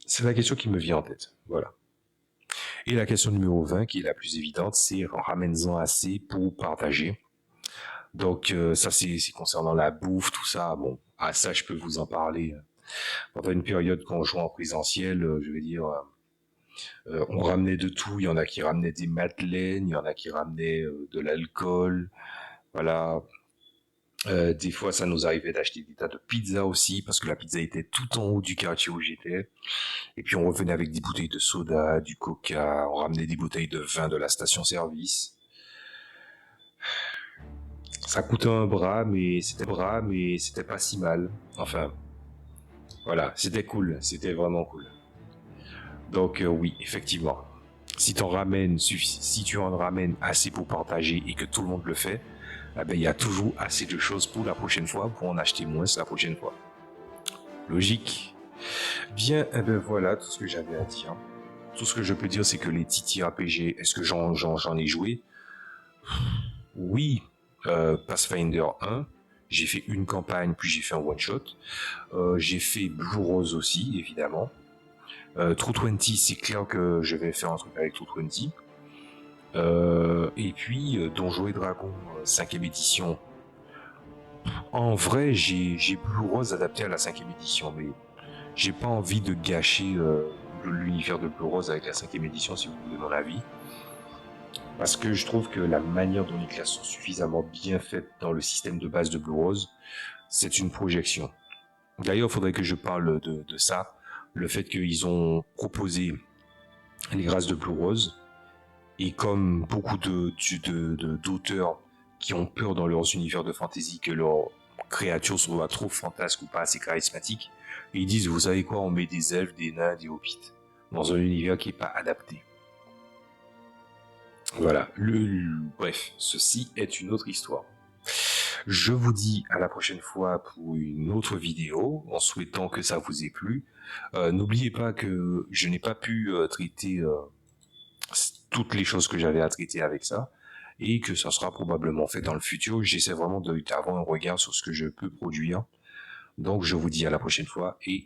[SPEAKER 1] C'est la question qui me vient en tête. Voilà. Et la question numéro 20, qui est la plus évidente, c'est ramène-en assez pour partager. Donc ça c'est concernant la bouffe, tout ça. Bon, à ça je peux vous en parler. Pendant une période quand on jouait en présentiel, je vais dire, on ramenait de tout. Il y en a qui ramenaient des madeleines, il y en a qui ramenaient de l'alcool. Voilà. Des fois, ça nous arrivait d'acheter des tas de pizzas aussi, parce que la pizza était tout en haut du quartier où j'étais. Et puis on revenait avec des bouteilles de soda, du coca, on ramenait des bouteilles de vin de la station-service. Ça coûtait un bras, mais c'était pas si mal. Enfin, voilà, c'était cool, c'était vraiment cool. Donc oui, effectivement. Si tu en ramènes assez pour partager et que tout le monde le fait, eh ben, il y a toujours assez de choses pour la prochaine fois, pour en acheter moins la prochaine fois. Logique. Bien, eh ben voilà tout ce que j'avais à dire. Tout ce que je peux dire, c'est que les TTRPG, est-ce que j'en ai joué? Oui, Pathfinder 1, j'ai fait une campagne, puis j'ai fait un one-shot. J'ai fait Blue Rose aussi, évidemment. True 20, c'est clair que je vais faire un truc avec True 20. Et puis, Donjons et Dragons 5ème édition. En vrai, j'ai Blue Rose adapté à la 5ème édition, mais j'ai pas envie de gâcher l'univers de Blue Rose avec la 5ème édition, si vous voulez mon avis. Parce que je trouve que la manière dont les classes sont suffisamment bien faites dans le système de base de Blue Rose, c'est une projection. D'ailleurs, il faudrait que je parle de ça. Le fait qu'ils ont proposé les grâces de Blue Rose, et comme beaucoup d'auteurs qui ont peur dans leurs univers de fantasy que leurs créatures soient trop fantasques ou pas assez charismatiques, ils disent, vous savez quoi, on met des elfes, des nains, des hobbits dans un univers qui n'est pas adapté. Voilà, bref, ceci est une autre histoire. Je vous dis à la prochaine fois pour une autre vidéo, en souhaitant que ça vous ait plu. N'oubliez pas que je n'ai pas pu traiter toutes les choses que j'avais à traiter avec ça, et que ça sera probablement fait dans le futur. J'essaie vraiment d'avoir un regard sur ce que je peux produire. Donc je vous dis à la prochaine fois, et